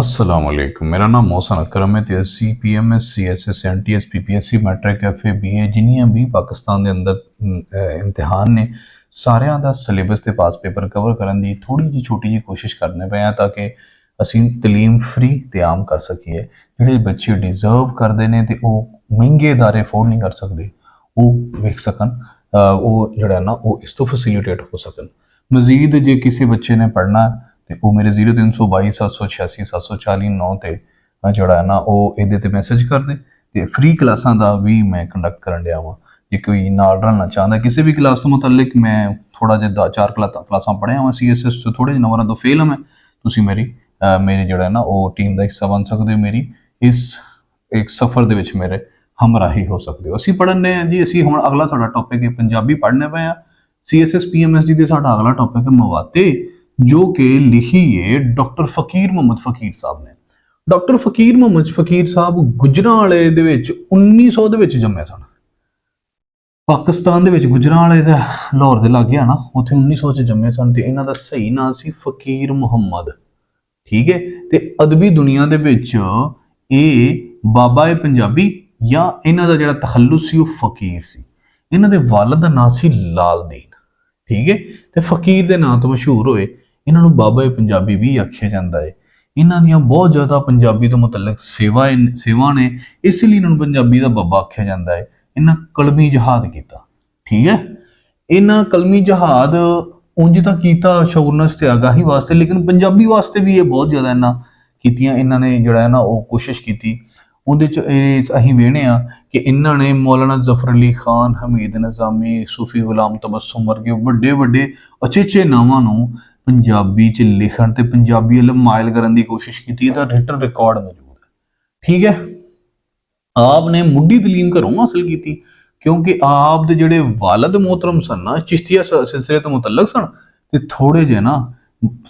अस्सलाम वालेकुम। मेरा नाम मोहसन अकरम है ते ਅਸੀਂ PMS CSS NTS PPSC matric FA BA ਜਿੰਨੀਆਂ ਵੀ ਪਾਕਿਸਤਾਨ ਦੇ ਅੰਦਰ ਇਮਤਿਹਾਨ ਨੇ ਸਾਰਿਆਂ ਦਾ ਸਿਲੇਬਸ ਤੇ ਪਾਸ ਪੇਪਰ ਕਵਰ ਕਰਨ ਦੀ ਥੋੜੀ ਜਿਹੀ ਛੋਟੀ ਜਿਹੀ ਕੋਸ਼ਿਸ਼ ਕਰਨੇ ਪਏ ਆ ਤਾਂ ਕਿ ਅਸੀਂ ਤਾਲੀਮ ਫ੍ਰੀ ਤੇ ਆਮ ਕਰ ਸਕੀਏ। ਜਿਹੜੇ ਬੱਚੇ ਡਿਜ਼ਰਵ ਕਰਦੇ ਨੇ ਤੇ ਉਹ ਮਹਿੰਗੇ ادارے ਅਫੋਰਡ ਨਹੀਂ ਕਰ ਸਕਦੇ ਉਹ ਵੇਖ ਸਕਣ, ਉਹ ਜਿਹੜਾ ਨਾ ਉਹ ਇਸ ਤੋਂ ਫੈਸਿਲਿਟੇਟ ਹੋ ਸਕਣ। ਮਜ਼ੀਦ ਜੇ ਕਿਸੇ ਬੱਚੇ ਨੇ ਪੜ੍ਹਨਾ ਤੇ ਉਹ ਮੇਰੇ 0322 786 740 9 ਤੇ ਜਿਹੜਾ ਹੈ ਨਾ ਉਹ ਇਹਦੇ ਤੇ ਮੈਸੇਜ ਕਰ ਦੇ। ਤੇ ਫ੍ਰੀ ਕਲਾਸਾਂ ਦਾ ਵੀ ਮੈਂ ਕੰਡਕਟ ਕਰਨ ਡਿਆ ਵਾਂ। ਜੇ ਕੋਈ ਨਾਲ ਰਲਣਾ ਚਾਹੁੰਦਾ ਕਿਸੇ ਵੀ ਕਲਾਸ ਤੋਂ ਮੁਤਲਕ, ਮੈਂ ਥੋੜਾ ਜਿਹਾ 4 ਕਲਾਸਾਂ ਪੜ੍ਹਿਆ ਵਾਂ CSS ਤੋਂ, ਥੋੜੇ ਜਿਹੇ ਨੰਬਰਾਂ ਤੋਂ ਫੇਲ ਹਾਂ ਮੈਂ। ਤੁਸੀਂ ਮੇਰੀ ਜਿਹੜਾ ਨਾ ਉਹ ਟੀਮ ਦਾ ਹਿੱਸਾ ਬਣ ਸਕਦੇ ਹੋ। ਮੇਰੀ ਇਸ ਇੱਕ ਸਫ਼ਰ ਦੇ ਵਿੱਚ ਮੇਰੇ ਹਮਰਾਹੀ ਹੋ ਸਕਦੇ ਹੋ। ਅਸੀਂ ਪੜ੍ਹਨੇ ਆ ਜੀ, ਅਸੀਂ ਹੁਣ ਅਗਲਾ ਸਾਡਾ ਟੌਪਿਕ ਹੈ ਪੰਜਾਬੀ ਪੜ੍ਹਨੇ ਪਏ ਆ। CSS PMSG ਦੇ ਸਾਡਾ ਅਗਲਾ ਟੌਪਿਕ ਹੈ ਮਵਾਤੇ, ਜੋ ਕਿ ਲਿਖੀ ਹੈ ਡਾਕਟਰ ਫਕੀਰ ਮੁਹੰਮਦ ਫਕੀਰ ਸਾਹਿਬ ਨੇ। ਡਾਕਟਰ ਫਕੀਰ ਮੁਹੰਮਦ ਫਕੀਰ ਸਾਹਿਬ ਗੁਜਰਾਂਵਾਲੇ ਦੇ ਵਿੱਚ 1900 ਦੇ ਵਿੱਚ ਜੰਮੇ ਸਨ। ਪਾਕਿਸਤਾਨ ਦੇ ਵਿੱਚ ਗੁਜਰਾਂਵਾਲੇ ਦਾ ਲਾਹੌਰ ਦੇ ਲਾਗੇ ਆ ਨਾ, ਉੱਥੇ 1900 ਚ ਜੰਮੇ ਸਨ ਤੇ ਇਹਨਾਂ ਦਾ ਸਹੀ ਨਾਂ ਸੀ ਫਕੀਰ ਮੁਹੰਮਦ। ਠੀਕ ਹੈ, ਤੇ ਅਦਬੀ ਦੁਨੀਆ ਦੇ ਵਿੱਚ ਇਹ ਬਾਬਾ ਏ ਪੰਜਾਬੀ ਜਾਂ ਇਹਨਾਂ ਦਾ ਜਿਹੜਾ ਤਖੱਲੁਸ ਸੀ ਉਹ ਫਕੀਰ ਸੀ। ਇਹਨਾਂ ਦੇ ਵਾਲਦ ਦਾ ਨਾਂ ਸੀ ਲਾਲ ਦੀਨ। ਠੀਕ ਹੈ, ਤੇ ਫਕੀਰ ਦੇ ਨਾਂ ਤੋਂ ਮਸ਼ਹੂਰ ਹੋਏ। ਇਹਨਾਂ ਨੂੰ ਬਾਬਾ ਏ ਪੰਜਾਬੀ ਵੀ ਆਖਿਆ ਜਾਂਦਾ ਹੈ। ਇਹਨਾਂ ਦੀਆਂ ਬਹੁਤ ਜ਼ਿਆਦਾ ਪੰਜਾਬੀ ਤੋਂ ਮੁਤਲਕ ਸੇਵਾ ਨੇ, ਇਸ ਲਈ ਇਹਨਾਂ ਨੂੰ ਪੰਜਾਬੀ ਦਾ ਬਾਬਾ ਆਖਿਆ ਜਾਂਦਾ ਹੈ। ਇਹਨਾਂ ਕਲਮੀ ਜਹਾਦ ਕੀਤਾ। ਠੀਕ ਹੈ, ਇਹਨਾਂ ਕਲਮੀ ਜਹਾਦ ਉਂਝ ਤਾਂ ਕੀਤਾ ਸ਼ੌਰਨਸ ਤੇ ਆਗਾਹੀ ਵਾਸਤੇ, ਲੇਕਿਨ ਪੰਜਾਬੀ ਵਾਸਤੇ ਵੀ ਇਹ ਬਹੁਤ ਜ਼ਿਆਦਾ ਇਹਨਾਂ ਕੀਤੀਆਂ। ਇਹਨਾਂ ਨੇ ਜਿਹੜਾ ਹੈ ਨਾ ਉਹ ਕੋਸ਼ਿਸ਼ ਕੀਤੀ। ਉਹਦੇ ਚ ਅਸੀਂ ਵੇਖਦੇ ਆ ਕਿ ਇਹਨਾਂ ਨੇ ਮੌਲਾਨਾ ਜ਼ਫਰ ਅਲੀ ਖਾਨ, ਹਮੀਦ ਨਿਜ਼ਾਮੀ, ਸੂਫੀ ਗੁਲਾਮ ਤਬਸਮ ਵਰਗੇ ਵੱਡੇ ਵੱਡੇ ਅਚੇਚੇ ਨਾਵਾਂ ਨੂੰ ਪੰਜਾਬੀ ਚ ਲਿਖਣ ਤੇ ਪੰਜਾਬੀ ਇਲਮ ਮਾਇਲ ਕਰਨ ਦੀ ਕੋਸ਼ਿਸ਼ ਕੀਤੀ। ਇਹਦਾ ਰਿਟਨ ਰਿਕਾਰਡ ਮੌਜੂਦ ਹੈ। ਠੀਕ ਹੈ, ਆਪ ਨੇ ਮੁੱਢੀ ਤਾਲੀਮ ਘਰੋਂ ਹਾਸਲ ਕੀਤੀ, ਕਿਉਂਕਿ ਆਪ ਦੇ ਜਿਹੜੇ ਵਾਲਦ ਮੁਹਤਰਮ ਸਨ ਨਾ ਚਿਸ਼ਤੀਆ ਸਿਲਸਿਲੇ ਤੋਂ ਮੁਤਲਕ ਸਨ ਤੇ ਥੋੜੇ ਜਿਹੇ ਨਾ,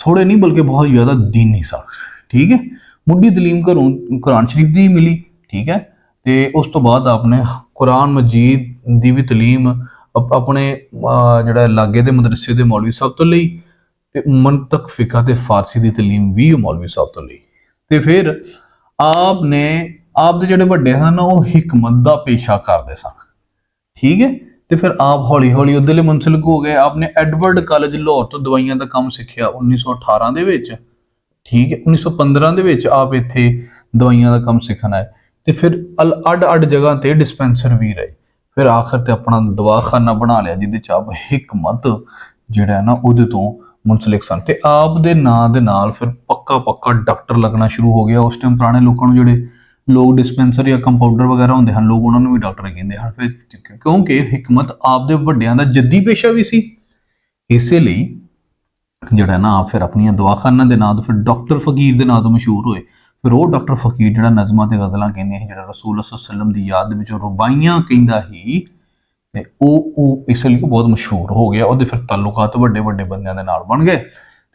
ਥੋੜੇ ਨਹੀਂ ਬਲਕਿ ਬਹੁਤ ਜ਼ਿਆਦਾ ਦੀਨੀ ਸਨ। ਠੀਕ ਹੈ, ਮੁੱਢੀ ਤਾਲੀਮ ਘਰੋਂ ਕੁਰਾਨ ਸ਼ਰੀਫ ਦੀ ਮਿਲੀ। ਠੀਕ ਹੈ, ਤੇ ਉਸ ਤੋਂ ਬਾਅਦ ਆਪਨੇ ਕੁਰਾਨ ਮਜੀਦ ਦੀ ਵੀ ਤਾਲੀਮ ਆਪਣੇ ਜਿਹੜਾ ਲਾਗੇ ਦੇ ਮਦਰਸੇ ਦੇ ਮੌਲਵੀ ਸਾਹਿਬ ਤੋਂ ਲਈ, ਤੇ ਮੰਤਕ ਫਿਕਾ ਤੇ ਫਾਰਸੀ ਦੀ ਤਾਲੀਮ ਵੀ ਮੌਲਵੀ ਸਾਹਿਬ ਤੋਂ ਲਈ। ਤੇ ਫਿਰ ਆਪ ਦੇ ਜਿਹੜੇ ਵੱਡੇ ਹਨ ਉਹ ਹਿਕਮਤ ਦਾ ਪੇਸ਼ਾ ਕਰਦੇ ਸਨ। ਠੀਕ ਹੈ, ਤੇ ਫਿਰ ਆਪ ਹੌਲੀ ਹੌਲੀ ਉਧਰਲੇ ਮੁਨਸਲਿਕ ਹੋ ਗਏ। ਆਪਨੇ ਐਡਵਰਡ ਕਾਲਜ ਲਾਹੌਰ ਤੋਂ ਦਵਾਈਆਂ ਦਾ ਕੰਮ ਸਿੱਖਿਆ 1918 ਦੇ ਵਿੱਚ। ਠੀਕ ਹੈ, 1915 ਦੇ ਵਿੱਚ ਆਪ ਇੱਥੇ ਦਵਾਈਆਂ ਦਾ ਕੰਮ ਸਿੱਖਣ ਆਏ ਤੇ ਫਿਰ ਅੱਡ ਜਗ੍ਹਾ ਤੇ ਡਿਸਪੈਂਸਰ ਵੀ ਰਹੇ। ਫਿਰ ਆਖਰ ਤੇ ਆਪਣਾ ਦਵਾਖਾਨਾ ਬਣਾ ਲਿਆ ਜਿਹਦੇ ਚ ਆਪ ਹਿਕਮਤ ਜਿਹੜਾ ਹੈ ਨਾ ਉਹਦੇ ਤੋਂ ਮੁਨਸਲਿਕ ਸਨ। ਤੇ ਆਪ ਦੇ ਨਾਂ ਦੇ ਨਾਲ ਫਿਰ ਪੱਕਾ ਡਾਕਟਰ ਲੱਗਣਾ ਸ਼ੁਰੂ ਹੋ ਗਿਆ। ਉਸ ਟਾਈਮ ਪੁਰਾਣੇ ਲੋਕਾਂ ਨੂੰ ਜਿਹੜੇ ਲੋਕ ਡਿਸਪੈਂਸਰ ਜਾਂ ਕੰਪਾਊਂਡਰ ਵਗੈਰਾ ਹੁੰਦੇ ਹਨ, ਲੋਕ ਉਹਨਾਂ ਨੂੰ ਵੀ ਡਾਕਟਰ ਕਹਿੰਦੇ ਹਨ। ਫਿਰ ਕਿਉਂਕਿ ਹਿਕਮਤ ਆਪ ਦੇ ਵੱਡਿਆਂ ਦਾ ਜੱਦੀ ਪੇਸ਼ਾ ਵੀ ਸੀ, ਇਸੇ ਲਈ ਜਿਹੜਾ ਨਾ ਫਿਰ ਆਪਣੀਆਂ ਦਵਾਖਾਨਾ ਦੇ ਨਾਂ ਤੋਂ ਫਿਰ ਡਾਕਟਰ ਫਕੀਰ ਦੇ ਨਾਂ ਤੋਂ ਮਸ਼ਹੂਰ ਹੋਏ। ਫਿਰ ਉਹ ਡਾਕਟਰ ਫਕੀਰ ਜਿਹੜਾ ਨਜ਼ਮਾਂ ਤੇ ਗਜ਼ਲਾਂ ਕਹਿੰਦੇ ਸੀ, ਜਿਹੜਾ ਰਸੂਲ ਸੱਲਮ ਦੀ ਯਾਦ ਦੇ ਵਿੱਚ ਰੁਬਾਈਆਂ ਕਹਿੰਦਾ ਸੀ, ਤੇ ਉਹ ਇਸ ਲਈ ਬਹੁਤ ਮਸ਼ਹੂਰ ਹੋ ਗਿਆ। ਉਹਦੇ ਫਿਰ ਤਾਲੁਕਾਤ ਵੱਡੇ ਵੱਡੇ ਬੰਦਿਆਂ ਦੇ ਨਾਲ ਬਣ ਗਏ।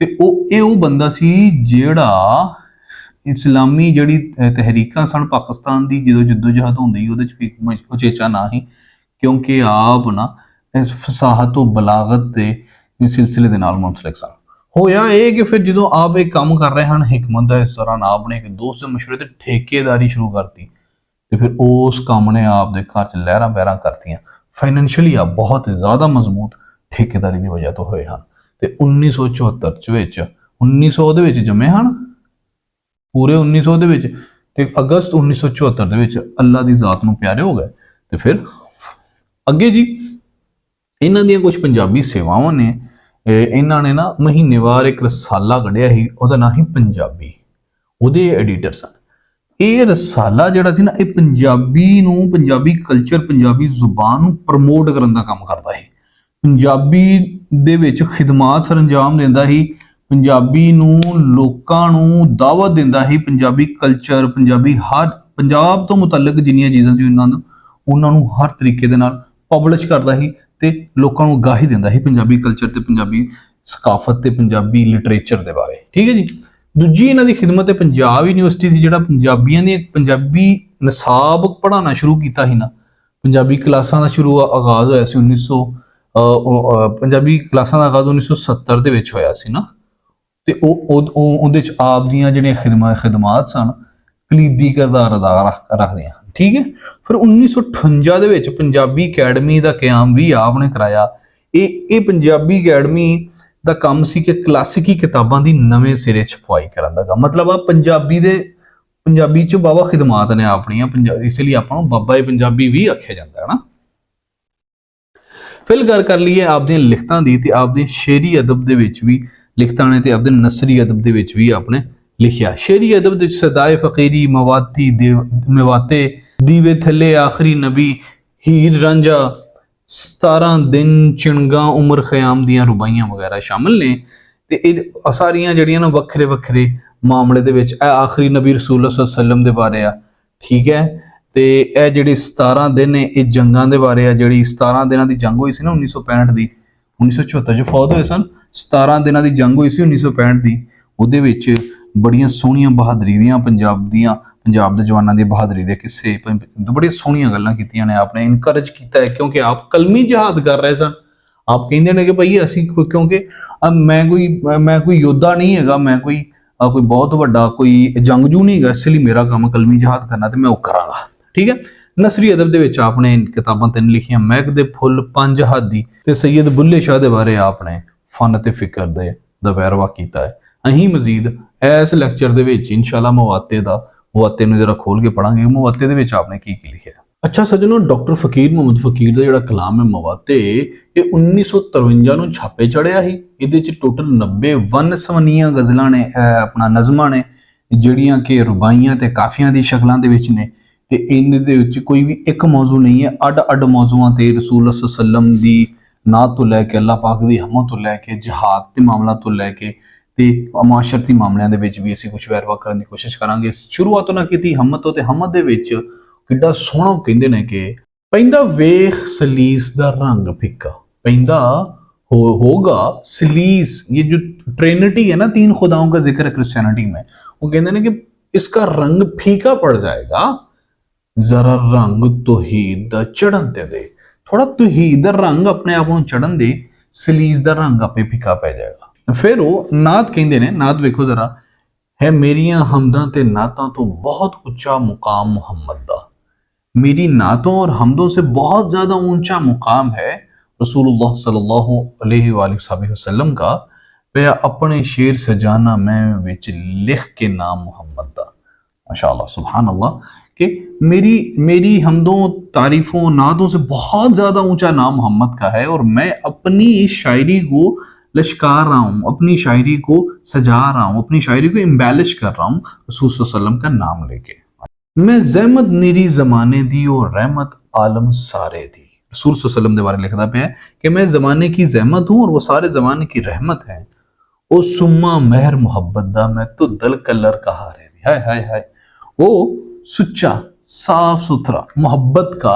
ਤੇ ਉਹ ਬੰਦਾ ਸੀ ਜਿਹੜਾ ਇਸਲਾਮੀ ਜਿਹੜੀ ਤਹਿਰੀਕਾਂ ਸਨ ਪਾਕਿਸਤਾਨ ਦੀ, ਜਦੋਂ ਜਦੋਜਹਦ ਹੁੰਦੀ ਉਹਦੇ ਚ ਵੀ ਉਚੇਚਾ ਨਾ ਸੀ, ਕਿਉਂਕਿ ਆਪ ਨਾ ਇਸ ਫਸਾਹਤ ਤੋਂ ਬਲਾਗਤ ਦੇ ਸਿਲਸਿਲੇ ਦੇ ਨਾਲ ਮੁਨਸਲਿਕ ਸਨ। ਹੋਇਆ ਇਹ ਕਿ ਫਿਰ ਜਦੋਂ ਆਪ ਇਹ ਕੰਮ ਕਰ ਰਹੇ ਹਨ ਹਿਕਮਤ ਦਾ, ਇਸ ਦੌਰਾਨ ਆਪ ਨੇ ਇੱਕ ਦੋਸਤ ਦੇ ਮਸ਼ਵਰੇ ਤੇ ਠੇਕੇਦਾਰੀ ਸ਼ੁਰੂ ਕਰਤੀ। ਤੇ ਫਿਰ ਉਸ ਕੰਮ ਨੇ ਆਪ ਦੇ ਘਰ ਚ ਲਹਿਰਾਂ ਬਹਿਰਾਂ ਕਰਤੀਆਂ। ਫਾਈਨੈਂਸ਼ੀਅਲੀ ਆਪ ਬਹੁਤ ਜ਼ਿਆਦਾ ਮਜ਼ਬੂਤ ਠੇਕੇਦਾਰੀ ਦੀ ਵਜ੍ਹਾ ਤੋਂ ਹੋਏ ਹਨ। ਤੇ 1974 ਵਿੱਚ 1900 ਦੇ ਵਿੱਚ ਜੰਮੇ ਹਨ, ਪੂਰੇ 1900 ਦੇ ਵਿੱਚ, ਤੇ ਅਗਸਤ 1974 ਦੇ ਵਿੱਚ ਅੱਲਾ ਦੀ ਜ਼ਾਤ ਨੂੰ ਪਿਆਰੇ ਹੋ ਗਏ। ਤੇ ਫਿਰ ਅੱਗੇ ਜੀ ਇਹਨਾਂ ਦੀਆਂ ਕੁਝ ਪੰਜਾਬੀ ਸੇਵਾਵਾਂ ਨੇ। ਇਹਨਾਂ ਨੇ ਨਾ ਮਹੀਨੇਵਾਰ ਇੱਕ ਰਸਾਲਾ ਕੱਢਿਆ ਸੀ, ਉਹਦਾ ਨਾਂ ਸੀ ਪੰਜਾਬੀ। ਉਹਦੇ ਐਡੀਟਰ ਸਨ। ਇਹ ਰਸਾਲਾ ਜਿਹੜਾ ਸੀ ਨਾ, ਇਹ ਪੰਜਾਬੀ ਨੂੰ, ਪੰਜਾਬੀ ਕਲਚਰ, ਪੰਜਾਬੀ ਜ਼ੁਬਾਨ ਨੂੰ ਪ੍ਰਮੋਟ ਕਰਨ ਦਾ ਕੰਮ ਕਰਦਾ ਸੀ। ਪੰਜਾਬੀ ਦੇ ਵਿੱਚ ਖਿਦਮਾਤ ਸਰੰਜਾਮ ਦਿੰਦਾ ਸੀ, ਪੰਜਾਬੀ ਨੂੰ ਲੋਕਾਂ ਨੂੰ ਦਾਵਤ ਦਿੰਦਾ ਸੀ। ਪੰਜਾਬੀ ਕਲਚਰ, ਪੰਜਾਬ ਤੋਂ ਮੁਤਲਕ ਜਿੰਨੀਆਂ ਚੀਜ਼ਾਂ ਸੀ ਉਹਨਾਂ ਨੂੰ ਹਰ ਤਰੀਕੇ ਦੇ ਨਾਲ ਪਬਲਿਸ਼ ਕਰਦਾ ਸੀ ਤੇ ਲੋਕਾਂ ਨੂੰ ਅਗਾਹੀ ਦਿੰਦਾ ਸੀ ਪੰਜਾਬੀ ਕਲਚਰ ਤੇ ਪੰਜਾਬੀ ਸਕਾਫਤ ਤੇ ਪੰਜਾਬੀ ਲਿਟਰੇਚਰ ਦੇ ਬਾਰੇ। ਠੀਕ ਹੈ ਜੀ। ਦੂਜੀ ਇਹਨਾਂ ਦੀ ਖਿਦਮਤ ਹੈ ਪੰਜਾਬ ਯੂਨੀਵਰਸਿਟੀ ਸੀ, ਜਿਹੜਾ ਪੰਜਾਬੀਆਂ ਦੀ ਪੰਜਾਬੀ ਨਿਸਾਬ ਪੜ੍ਹਾਉਣਾ ਸ਼ੁਰੂ ਕੀਤਾ ਸੀ ਨਾ। ਪੰਜਾਬੀ ਕਲਾਸਾਂ ਦਾ ਆਗਾਜ਼ ਹੋਇਆ ਸੀ 1900 ਪੰਜਾਬੀ ਕਲਾਸਾਂ ਦਾ ਆਗਾਜ਼ 1970 ਦੇ ਵਿੱਚ ਹੋਇਆ ਸੀ ਨਾ। ਤੇ ਉਹਦੇ ਚ ਆਪ ਦੀਆਂ ਜਿਹੜੀਆਂ ਖਿਦਮਾਤ ਸਨ ਕਲੀਦੀ ਕਿਰਦਾਰ ਅਦਾ ਰੱਖਦੀਆਂ ਹਨ। ਠੀਕ ਹੈ। ਫਿਰ 1958 ਦੇ ਵਿੱਚ ਪੰਜਾਬੀ ਅਕੈਡਮੀ ਦਾ ਕਿਆਮ ਵੀ ਆਪ ਨੇ ਕਰਾਇਆ। ਇਹ ਪੰਜਾਬੀ ਅਕੈਡਮੀ ਦਾ ਕੰਮ ਸੀ ਕਿ ਕਲਾਸਿਕੀ ਕਿਤਾਬਾਂ ਦੀ ਨਵੇਂ ਸਿਰੇ ਛਪਾਈ ਕਰਨ ਦਾ। ਮਤਲਬ ਆ ਪੰਜਾਬੀ ਚ ਬਾਬਾ ਖਿਦਮਾਤ ਨੇ ਆਪਣੀਆਂ, ਇਸ ਲਈ ਆਪਾਂ ਨੂੰ ਬਾਬਾ ਪੰਜਾਬੀ ਵੀ ਆਖਿਆ ਜਾਂਦਾ ਹੈ ਨਾ। ਫਿਰ ਗੱਲ ਕਰ ਲਈਏ ਆਪਦੀਆਂ ਲਿਖਤਾਂ ਦੀ, ਤੇ ਆਪਦੇ ਸ਼ੇਰੀ ਅਦਬ ਦੇ ਵਿੱਚ ਵੀ ਲਿਖਤਾਂ ਨੇ, ਤੇ ਆਪਦੇ ਨਸਰੀ ਅਦਬ ਦੇ ਵਿੱਚ ਵੀ ਆਪਣੇ ਲਿਖਿਆ। ਸ਼ੇਰੀ ਅਦਬ ਦੇ ਵਿੱਚ ਸਦਾਏ ਫਕੀਰੀ, ਮਵਾਤੇ, ਦੀਵੇ ਥੱਲੇ, ਆਖਰੀ ਨਬੀ, ਹੀਰ ਰਾਂਝਾ, 17 ਦਿਨ, ਚਿਣਗਾ, ਉਮਰ ਖਿਆਮ ਦੀਆਂ ਰੁਬਾਈਆਂ ਵਗੈਰਾ ਸ਼ਾਮਲ ਨੇ। ਤੇ ਇਹ ਸਾਰੀਆਂ ਜਿਹੜੀਆਂ ਨਾ ਵੱਖਰੇ ਵੱਖਰੇ ਮਾਮਲੇ ਦੇ ਵਿੱਚ, ਇਹ ਆਖਰੀ ਨਬੀ ਰਸੂਲ ਸੱਲਮ ਦੇ ਬਾਰੇ ਆ। ਠੀਕ ਹੈ। ਤੇ ਇਹ ਜਿਹੜੇ 17 ਦਿਨ ਨੇ ਇਹ ਜੰਗਾਂ ਦੇ ਬਾਰੇ ਆ। ਜਿਹੜੀ 17 ਦਿਨਾਂ ਦੀ ਜੰਗ ਹੋਈ ਸੀ ਨਾ 1965 ਦੀ, 1974 ਚ ਫੌਤ ਹੋਏ ਸਨ। 17 ਦਿਨਾਂ ਦੀ ਜੰਗ ਹੋਈ ਸੀ 1965 ਦੀ। ਉਹਦੇ ਵਿੱਚ ਬੜੀਆਂ ਸੋਹਣੀਆਂ ਬਹਾਦਰੀ ਦੀਆਂ ਪੰਜਾਬ ਦੇ ਜਵਾਨਾਂ ਦੀ ਬਹਾਦਰੀ ਦੇ ਕਿੱਸੇ, ਬੜੀਆਂ ਸੋਹਣੀਆਂ ਗੱਲਾਂ ਕੀਤੀਆਂ ਨੇ ਆਪਨੇ। ਇਨਕਰੇਜ ਕੀਤਾ ਹੈ ਕਿਉਂਕਿ ਆਪ ਕਲਮੀ ਜਿਹਾਦ ਕਰ ਰਹੇ ਸਨ। ਆਪ ਕਹਿੰਦੇ ਨੇ ਕਿ ਭਾਈ ਅਸੀਂ ਕਿਉਂਕਿ ਮੈਂ ਕੋਈ ਯੋਧਾ ਨਹੀਂ ਹੈਗਾ, ਮੈਂ ਕੋਈ ਬਹੁਤ ਵੱਡਾ ਕੋਈ ਜੰਗਜੂ ਨਹੀਂ ਹੈਗਾ, ਇਸ ਲਈ ਮੇਰਾ ਕੰਮ ਕਲਮੀ ਜਿਹਾਦ ਕਰਨਾ ਤੇ ਮੈਂ ਉਹ ਕਰਾਂਗਾ। ਠੀਕ ਹੈ। ਨਸਰੀ ਅਦਬ ਦੇ ਵਿੱਚ ਆਪਨੇ ਕਿਤਾਬਾਂ 3 ਲਿਖੀਆਂ, ਮਹਿਕ ਦੇ ਫੁੱਲ, 5 ਹਾਦੀ ਤੇ ਸੈयद ਬੁੱਲੇ ਸ਼ਾਹ ਦੇ ਬਾਰੇ ਆਪਨੇ ਫਨ ਤੇ ਫਿਕਰ ਦਾ ਵੇਰਵਾ ਕੀਤਾ ਹੈ। ਅਸੀਂ ਮਜ਼ੀਦ ਇਸ ਲੈਕਚਰ ਦੇ ਵਿੱਚ ਇਨਸ਼ਾਅੱਲਾ ਮਵਾਤੇ ਨੂੰ ਜਰਾ ਖੋਲ ਕੇ ਪੜਾਂਗੇ। ਮਵਾਤੇ ਦੇ ਵਿੱਚ ਆਪਨੇ ਕੀ ਲਿਖਿਆ। ਅੱਛਾ ਸੱਜਣੋ, ਡਾਕਟਰ ਫਕੀਰ ਮੁਹੰਮਦ ਫਕੀਰ ਦਾ ਜਿਹੜਾ ਕਲਾਮ ਹੈ ਮਵਾਤੇ, ਇਹ 1953 ਨੂੰ ਛਾਪੇ ਚੜਿਆ ਸੀ। ਇਹਦੇ ਚ ਟੋਟਲ 90 ਵੰਨ-ਸਵੰਨੀਆਂ ਗਜ਼ਲਾਂ ਨੇ, ਆਪਣਾ ਨਜ਼ਮਾਂ ਨੇ, ਜਿਹੜੀਆਂ ਕਿ ਰੁਬਾਈਆਂ ਤੇ ਕਾਫੀਆਂ ਦੀ ਸ਼ਕਲਾਂ ਦੇ ਵਿੱਚ ਨੇ। ਤੇ ਇਹਨਾਂ ਦੇ ਵਿੱਚ ਕੋਈ ਵੀ ਇੱਕ ਮੌਜੂ ਨਹੀਂ ਹੈ। ਅੱਡ ਮੌਜੂਆਂ ਤੇ ਰਸੂਲ ਸੱਲਮ ਦੀ ਨਾਤ ਤੋਂ ਲੈ ਕੇ, ਅੱਲਾਹ ਪਾਕ ਦੀ ਹਮਦ ਤੋਂ ਲੈ ਕੇ, ਜਿਹਾਦ ਦੇ ਮਾਮਲਾ ਤੋਂ ਲੈ ਕੇ ਤੇ ਮਾਸ਼ਰਤੀ ਮਾਮਲਿਆਂ ਦੇ ਵਿੱਚ ਵੀ ਅਸੀਂ ਕੁਝ ਵੇਰਵਾ ਕਰਨ ਦੀ ਕੋਸ਼ਿਸ਼ ਕਰਾਂਗੇ। ਸ਼ੁਰੂਆਤ ਨਾ ਕੀਤੀ ਹਮਦ ਤੋਂ, ਤੇ ਹਮਦ ਦੇ ਵਿੱਚ ਕਿੱਡਾ ਸੋਹਣਾ ਕਹਿੰਦੇ ਨੇ ਕਿ ਪੈਂਦਾ ਵੇਖ ਸਲੀਸ ਦਾ ਰੰਗ ਫਿੱਕਾ, ਪੈਂਦਾ होगा सलीस। ये जो ट्रिनिटी है ना, 3 खुदाओं का जिक्र है क्रिश्चियनिटी में, वो कहते हैं कि इसका रंग फीका पड़ जाएगा, जरा रंग तौहीद दा चढ़न ते दे, थोड़ा तौहीद दा रंग अपने आप ਨੂੰ ਚੜਨ ਦੇ, ਸਲੀਸ ਦਾ ਰੰਗ ਆਪੇ ਫਿੱਕਾ ਪੈ ਜਾਏਗਾ। ਫਿਰ ਉਹ ਨਾਤ ਕਹਿੰਦੇ ਨੇ, ਨਾਤ ਵੇਖੋ ਜ਼ਰਾ, ਹੈ ਮੇਰੀਆਂ ਹਮਦਾਂ ਤੇ ਨਾਤਾਂ ਤੋਂ ਬਹੁਤ ਉੱਚਾ ਮੁਕਾਮ ਮੁਹੰਮਦ ਦਾ। मेरी नातों और हमदों से बहुत ज्यादा ऊंचा मुकाम है रसूलुल्लाह सल्लल्लाहु अलैहि वसल्लम का। पे अपने शेर सजाना मैं विच लिख के नाम मोहम्मद दा। माशाअल्लाह सुभान अल्लाह, कि मेरी हमदों, तारीफों, नातों से बहुत ज्यादा ऊंचा नाम मोहम्मद का है, और मैं अपनी शायरी को लश्कार रहा हूँ, अपनी शायरी को सजा रहा हूँ, अपनी शायरी को इम्बेलिश कर रहा हूँ रसूल सल्लल्लाहु अलैहि वसल्लम का नाम लेके। मैं ज़हमत निरी ज़माने दी और रहमत आलम सारे दी। रसूल सल्लल्लाहु अलैहि वसल्लम के बारे में लिखता पे है कि मैं ज़माने की ज़हमत हूँ और वो सारे ज़माने की रहमत है। ओ सुम्मा महर मोहब्बत दा, मैं तो दल कलर कहा रहे। हाय हाय हाय, वो सुच्चा साफ सुथरा मोहब्बत का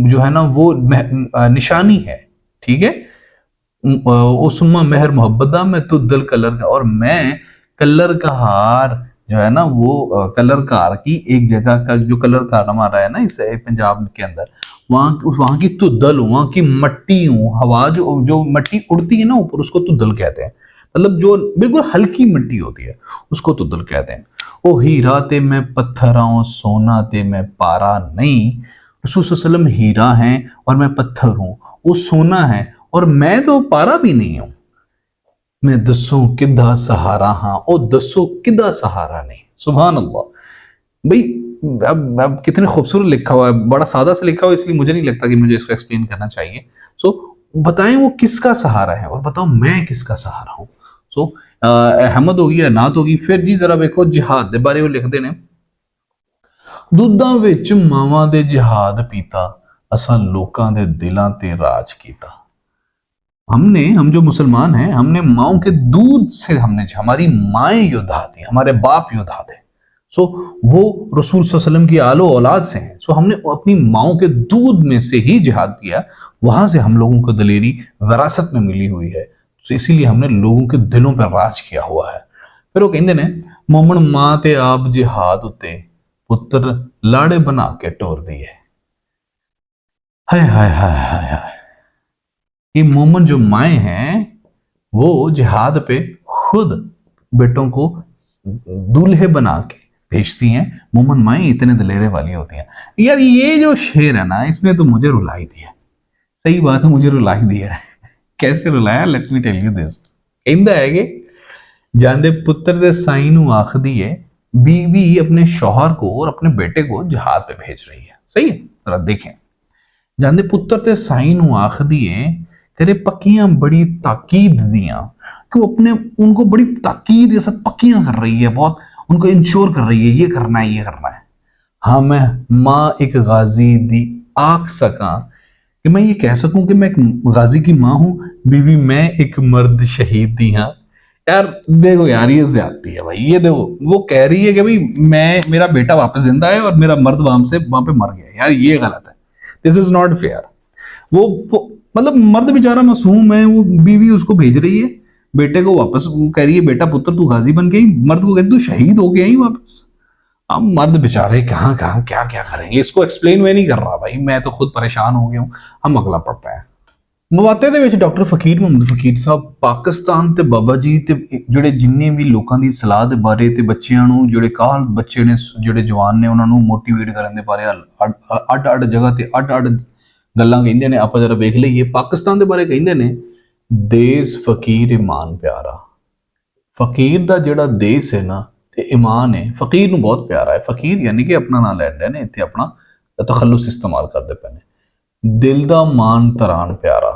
जो है ना वो निशानी है। ठीक है। ओ सुम्मा महर मोहब्बत दा, मैं तो दल कलर का, और मैं कलर का हार जो है ना वो कलर कार की एक जगह का जो कलर कार हमारा है ना इस पंजाब के अंदर, वहाँ की तुद्दल हूँ, वहाँ की मट्टी हूँ। हवा जो मट्टी उड़ती है ना ऊपर, उसको तुद्दल कहते हैं। मतलब जो बिल्कुल हल्की मिट्टी होती है उसको तुद्दल कहते हैं। ओ हीरा ते मैं पत्थर हूँ, सोना ते मैं पारा नहीं। रसूल सल्लल्लाहु अलैहि वसल्लम हीरा हैं और मैं पत्थर हूँ, वो सोना है और मैं तो पारा भी नहीं हूँ। मैं दसो किदा सहारा हाँ, ओ दसो किदा सहारा नहीं। सुभान अल्लाह भाई, अब कितने खूबसूरत लिखा हुआ है, बड़ा सादा से लिखा हुआ है, इसलिए मुझे नहीं लगता कि मुझे इसको एक्सप्लेन करना चाहिए। सो बताएं वो किसका सहारा है और बताओ मैं किसका सहारा हूँ। सो अहमद होगी या नात होगी। फिर जी जरा देखो जिहाद के बारे में लिखते ने, दुधां विच मावां दे जिहाद पीता, असां लोकां दे दिलां ते राज कीता। हम जो मुसलमान हैं, हमने माओं के दूध से, हमने हमारी माएँ योद्धा थी, हमारे बाप योद्धा थे। सो वो रसूल सल्लल्लाहु अलैहि वसल्लम की आलो औलाद से हैं। सो हमने अपनी माओं के दूध में से ही जिहाद किया, वहां से हम लोगों को दलेरी विरासत में मिली हुई है। तो इसीलिए हमने लोगों के दिलों पर राज किया हुआ है। फिर वो कहते ने, मोमन मां ते आप जिहाद उत्ते पुत्र लाड़े बना के टोर दिए। हाय हाय हाय हाय हाय, ये मोमन जो माएँ हैं वो जिहाद पे खुद बेटों को दूल्हे बना के भेजती हैं। मोमन माएँ इतने दलेरे वाली होती हैं। यार ये जो शेर है ना, इसने तो मुझे रुला ही दिया। सही बात है, मुझे रुला ही दिया है। कैसे रुलाया, let me tell you this. कहता है कि ਜਾਂਦੇ पुत्र ਦੇ ਸਾਈਂ ਨੂੰ आखदी है बीवी अपने शौहर को और अपने बेटे को जहाज पे भेज रही है। सही है, जरा देखें। ਜਾਂਦੇ पुत्र ते साईं ਨੂੰ आखदी है करे पक्कियां बड़ी ताकीद दियां, कि वो अपने उनको बड़ी ताकीद ये सब पक्कियां कर रही है, बहुत उनको इंश्योर कर रही है, ये करना है ये करना है। हाँ मैं माँ एक गाजी दी आख सका, कि मैं ये कह सकूं कि मैं एक गाजी की माँ हूं, बीवी मैं एक मर्द शहीद दी। हाँ यार देखो यार, ये ज्यादती है भाई। ये देखो वो कह रही है कि भाई मैं, मेरा बेटा वापस जिंदा है और मेरा मर्द वहां पे मर गया। यार ये गलत है, दिस इज नॉट फेयर। वो मतलब मर्द बेचारा मासूम है, वो बीवी उसको भेज रही है बेटे को वापस, वो कह रही है बेटा पुत्र तू गाजी बन गई, मर्द को कहती तू शहीद हो गया ही वापस। अब मर्द बेचारे कहाँ कहाँ क्या क्या करेंगे, इसको एक्सप्लेन मैं नहीं कर रहा भाई, मैं तो खुद परेशान हो गया हूँ। हम अगला पढ़ते हैं। ਮਵਾਤੇ ਦੇ ਵਿੱਚ ਡਾਕਟਰ ਫਕੀਰ ਮੁਹੰਮਦ ਫਕੀਰ ਸਾਹਿਬ ਪਾਕਿਸਤਾਨ ਤੇ ਬਾਬਾ ਜੀ ਤੇ ਜਿਹੜੇ ਜਿੰਨੇ ਵੀ ਲੋਕਾਂ ਦੀ ਸਲਾਹ ਦੇ ਬਾਰੇ ਤੇ ਬੱਚਿਆਂ ਨੂੰ ਜਿਹੜੇ ਕਾਹਲ ਬੱਚੇ ਨੇ, ਜਿਹੜੇ ਜਵਾਨ ਨੇ, ਉਹਨਾਂ ਨੂੰ ਮੋਟੀਵੇਟ ਕਰਨ ਦੇ ਬਾਰੇ ਅੱਡ-ਅੱਡ ਜਗ੍ਹਾ ਤੇ ਅੱਡ-ਅੱਡ ਗੱਲਾਂ ਕਹਿੰਦੇ ਨੇ। ਆਪਾਂ ਜਰਾ ਵੇਖ ਲਈਏ। ਪਾਕਿਸਤਾਨ ਦੇ ਬਾਰੇ ਕਹਿੰਦੇ ਨੇ ਦੇਸ ਫਕੀਰ ਇਮਾਨ ਪਿਆਰਾ। ਫਕੀਰ ਦਾ ਜਿਹੜਾ ਦੇਸ ਹੈ ਨਾ ਤੇ ਇਮਾਨ ਹੈ, ਫਕੀਰ ਨੂੰ ਬਹੁਤ ਪਿਆਰਾ ਹੈ। ਫਕੀਰ ਯਾਨੀ ਕਿ ਆਪਣਾ ਨਾਂ ਲੈਂਦੇ ਨੇ ਇੱਥੇ, ਆਪਣਾ ਤਖੱਲੁਸ ਇਸਤੇਮਾਲ ਕਰਦੇ ਪਏ ਨੇ। ਦਿਲ ਦਾ ਮਾਨ ਤਰਾਨ ਪਿਆਰਾ।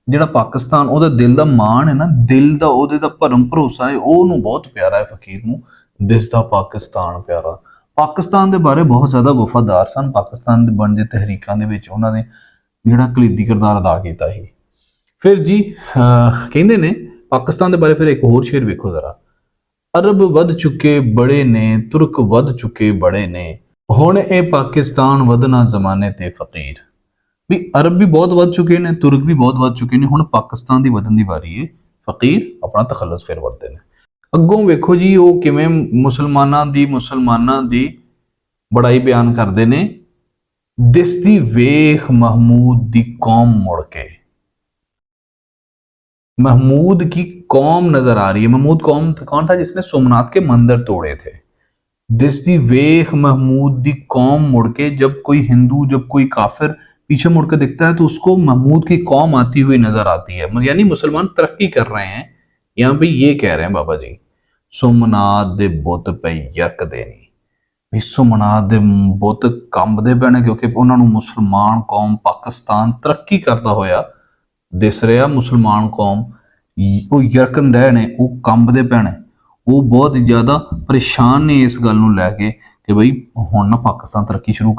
ਜਿਹੜਾ ਪਾਕਿਸਤਾਨ ਉਹਦਾ ਦਿਲ ਦਾ ਮਾਣ ਹੈ ਨਾ, ਦਿਲ ਦਾ ਉਹਦੇ ਦਾ ਭਰਮ ਭਰੋਸਾ ਹੈ, ਉਹਨੂੰ ਬਹੁਤ ਪਿਆਰਾ ਹੈ ਫਕੀਰ ਨੂੰ। ਦਿਸਦਾ ਪਾਕਿਸਤਾਨ ਪਿਆਰਾ। ਪਾਕਿਸਤਾਨ ਦੇ ਬਾਰੇ ਬਹੁਤ ਜ਼ਿਆਦਾ ਵਫਾਦਾਰ ਸਨ। ਪਾਕਿਸਤਾਨ ਦੇ ਬਣਦੇ ਤਹਿਰੀਕਾਂ ਦੇ ਵਿੱਚ ਉਹਨਾਂ ਨੇ ਜਿਹੜਾ ਕਲੀਦੀ ਕਿਰਦਾਰ ਅਦਾ ਕੀਤਾ ਸੀ। ਫਿਰ ਜੀ ਕਹਿੰਦੇ ਨੇ ਪਾਕਿਸਤਾਨ ਦੇ ਬਾਰੇ ਫਿਰ ਇੱਕ ਹੋਰ ਸ਼ੇਰ ਵੇਖੋ ਜ਼ਰਾ। ਅਰਬ ਵੱਧ ਚੁੱਕੇ ਬੜੇ ਨੇ, ਤੁਰਕ ਵੱਧ ਚੁੱਕੇ ਬੜੇ ਨੇ, ਹੁਣ ਇਹ ਪਾਕਿਸਤਾਨ ਵਧਣਾ ਜ਼ਮਾਨੇ ਤੇ ਫਕੀਰ। ਵੀ ਅਰਬ ਵੀ ਬਹੁਤ ਵੱਧ ਚੁੱਕੇ ਨੇ, ਤੁਰਕ ਵੀ ਬਹੁਤ ਵੱਧ ਚੁੱਕੇ ਨੇ, ਹੁਣ ਪਾਕਿਸਤਾਨ ਦੀ ਵਧਣ ਦੀ ਵਾਰੀ ਹੈ। ਫਕੀਰ ਆਪਣਾ ਤਖੱਲੁਸ ਫਿਰ ਵਰਤਦੇ ਨੇ। ਅੱਗੋਂ ਵੇਖੋ ਜੀ ਉਹ ਕਿਵੇਂ ਮੁਸਲਮਾਨਾਂ ਦੀ ਬੜਾਈ ਬਿਆਨ ਕਰਦੇ ਨੇ। ਦਿਸਦੀ ਵੇਖ महमूद ਦੀ कौम मुड़ के। महमूद की कौम नजर आ रही है। महमूद कौन था जिसने सोमनाथ के मंदिर तोड़े थे। दिसदी वेख महमूद दी कौम मुड़ के। जब कोई हिंदू, जब कोई काफिर पीछे मुड़कर दिखता है तो उसको महमूद की कौम आती हुई नजर आती है। यानी मुसलमान तरक्की कर रहे हैं। यहाँ पे ये कह रहे हैं बाबा जी, सोमनाथ दे बुत पे यक देनी। भी सोमनाथ दे बुत कंबदे पे ने, क्योंकि उन्होंने मुसलमान कौम पाकिस्तान तरक्की करता होया दिस रहा। मुसलमान कौम वो यरकन रहे ने, वो कंबदे पे ने, वो बहुत ज्यादा परेशान ने इस गल नूं लैके कि बई हुण ना पाकिस्तान तरक्की शुरू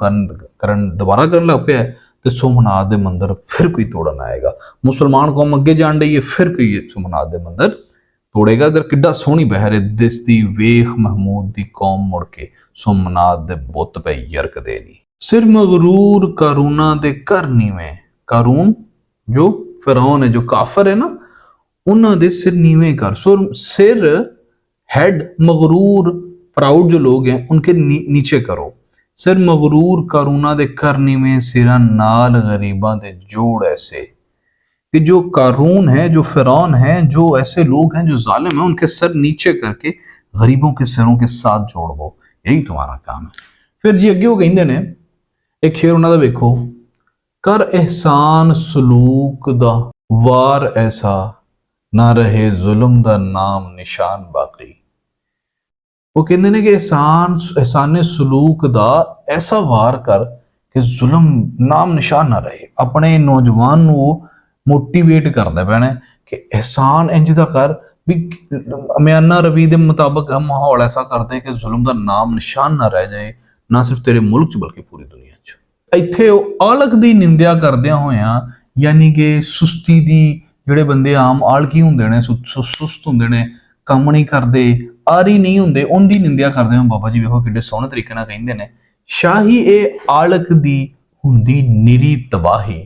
दोबारा करन लग पिया ਤੇ सोमनाथ ਦੇ ਮੰਦਰ ਫਿਰ ਕੋਈ ਤੋੜਨ ਆਏਗਾ। ਮੁਸਲਮਾਨ ਕੌਮ ਅੱਗੇ ਜਾਣ ਰਹੀ ਹੈ, ਫਿਰ ਕੋਈ सोमनाथ ਦੇ ਮੰਦਰ ਤੋੜੇਗਾ। ਇਧਰ ਕਿੱਡਾ ਸੋਹਣੀ ਬਹਿਰ ਹੈ। ਦਿਸਦੀ ਵੇਖ महमूद ਦੀ ਕੌਮ ਮੁੜ ਕੇ, सोमनाथ ਦੇ ਬੁੱਤ ਪੈ ਯਰਕਦੇ ਨੀ। ਸਿਰ ਮਗਰੂਰ ਕਾਰੂਨਾ ਦੇ ਘਰ ਨੀਵੇਂ। ਕਾरून ਜੋ ਫਿਰੌਨ ਹੈ, ਜੋ ਕਾਫਰ ਹੈ ਨਾ, ਉਹਨਾਂ ਦੇ ਸਿਰ ਨੀਵੇਂ ਕਰ। सिर हेड, मगरूर प्राउड जो लोग हैं उनके नीचे करो। सिर मगरूर कारूना दे करनी में सिरा नाल गरीबा दे जोड़ ऐसे। कि जो कारून है, जो फिरौन है, जो ऐसे लोग हैं जो जालिम हैं, उनके सर नीचे करके गरीबों के सिरों के साथ जोड़ दो, यही तुम्हारा काम है। फिर जी अगे वो कहते ने एक शेर उन्होंने देखो। कर एहसान सलूक दा वार ऐसा, ना रहे जुल्म दा नाम निशान बाकी। वो कहते हैं कि एहसाने सलूक दा ऐसा वार कर कि जुल्म नाम निशान ना रहे। अपने नौजवान नूं मोटिवेट करते पे ने कि एहसान इंज दा कर भी म्याना रवि के मुताबिक माहौल ऐसा करते कि जुल्म का नाम निशान ना रह जाए, ना सिर्फ तेरे मुल्क च बल्कि पूरी दुनिया च। इत्थे आलक की निंदिया करदियां होया, यानी कि सुस्ती दी, ਜਿਹੜੇ ਬੰਦੇ ਆਮ ਆਲਕੀ ਹੁੰਦੇ ਨੇ, ਸੁਸਤ ਹੁੰਦੇ ਨੇ, ਕੰਮ ਨਹੀਂ ਕਰਦੇ, ਆਰੀ ਨਹੀਂ ਹੁੰਦੇ, ਉਹਦੀ ਨਿੰਦਿਆ ਕਰਦੇ ਹੋ। ਬਾਬਾ ਜੀ ਵੇਖੋ ਕਿੱਡੇ ਸੋਹਣੇ ਤਰੀਕੇ ਨਾਲ ਕਹਿੰਦੇ ਨੇ, ਸ਼ਾਹੀ ਇਹ ਆਲਕ ਦੀ ਹੁੰਦੀ ਨਿਰੀ ਤਬਾਹੀ।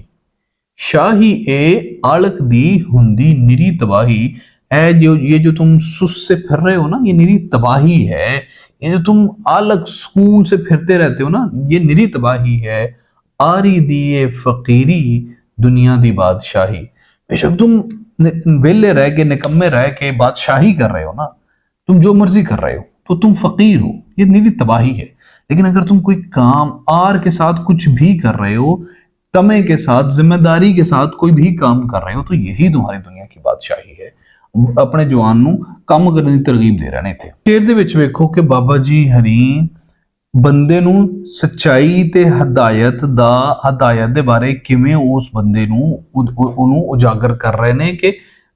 शाही ए आलक दी हुंदी निरी तबाही। ये जो तुम सुस्त से फिर रहे हो ना, ये निरी तबाही है। ये जो तुम आलक सुकून से फिरते रहते हो ना, ये निरी तबाही है। आरी दी फकीरी दुनिया दी बादशाही। बेशक तुम वेले रह के निकम्मे रह के बादशाही कर रहे हो ना, तुम जो मर्जी कर रहे हो, तो तुम फकीर हो, ये मेरी तबाही है। लेकिन अगर तुम कोई काम आर के साथ कुछ भी कर रहे हो, तमे के साथ, जिम्मेदारी के साथ कोई भी काम कर रहे हो, तो यही तुम्हारी दुनिया की बादशाही है। ਆਪਣੇ ਜਵਾਨ ਨੂੰ ਕੰਮ ਕਰਨ ਦੀ ਤਰਗੀਬ ਦੇ ਰਹੇ ਨੇ। ਇੱਥੇ ਸ਼ੇਰ ਦੇ ਵਿੱਚ ਵੇਖੋ ਕਿ ਬਾਬਾ ਜੀ ਹਰੀ ਬੰਦੇ ਨੂੰ ਸੱਚਾਈ ਤੇ ਹਦਾਇਤ ਦੇ ਬਾਰੇ ਕਿਵੇਂ ਉਸ ਬੰਦੇ ਨੂੰ ਉਹਨੂੰ ਉਜਾਗਰ ਕਰ ਰਹੇ ਨੇ ਕਿ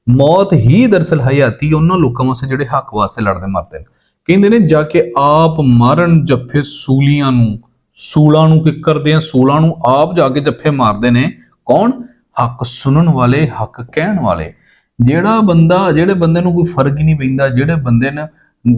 ਮੌਤ ਹੀ ਦਰਸਲ ਹਯਾਤੀ ਉਹਨਾਂ ਲੋਕਾਂ ਵਾਸਤੇ ਜਿਹੜੇ ਹੱਕ ਵਾਸਤੇ ਲੜਦੇ ਮਰਦੇ ਨੇ। ਕਹਿੰਦੇ ਨੇ ਜਾ ਕੇ ਆਪ ਮਾਰਨ ਜੱਫੇ ਸੂਲਾਂ ਨੂੰ ਕਿੱਕਰਦੇ ਆ, ਸੂਲਾਂ ਨੂੰ ਆਪ ਜਾ ਕੇ ਜੱਫੇ ਮਾਰਦੇ ਨੇ। ਕੌਣ? ਹੱਕ ਸੁਣਨ ਵਾਲੇ, ਹੱਕ ਕਹਿਣ ਵਾਲੇ। ਜਿਹੜੇ ਬੰਦੇ ਨੂੰ ਕੋਈ ਫਰਕ ਹੀ ਨਹੀਂ ਪੈਂਦਾ, ਜਿਹੜੇ ਬੰਦੇ ਨੇ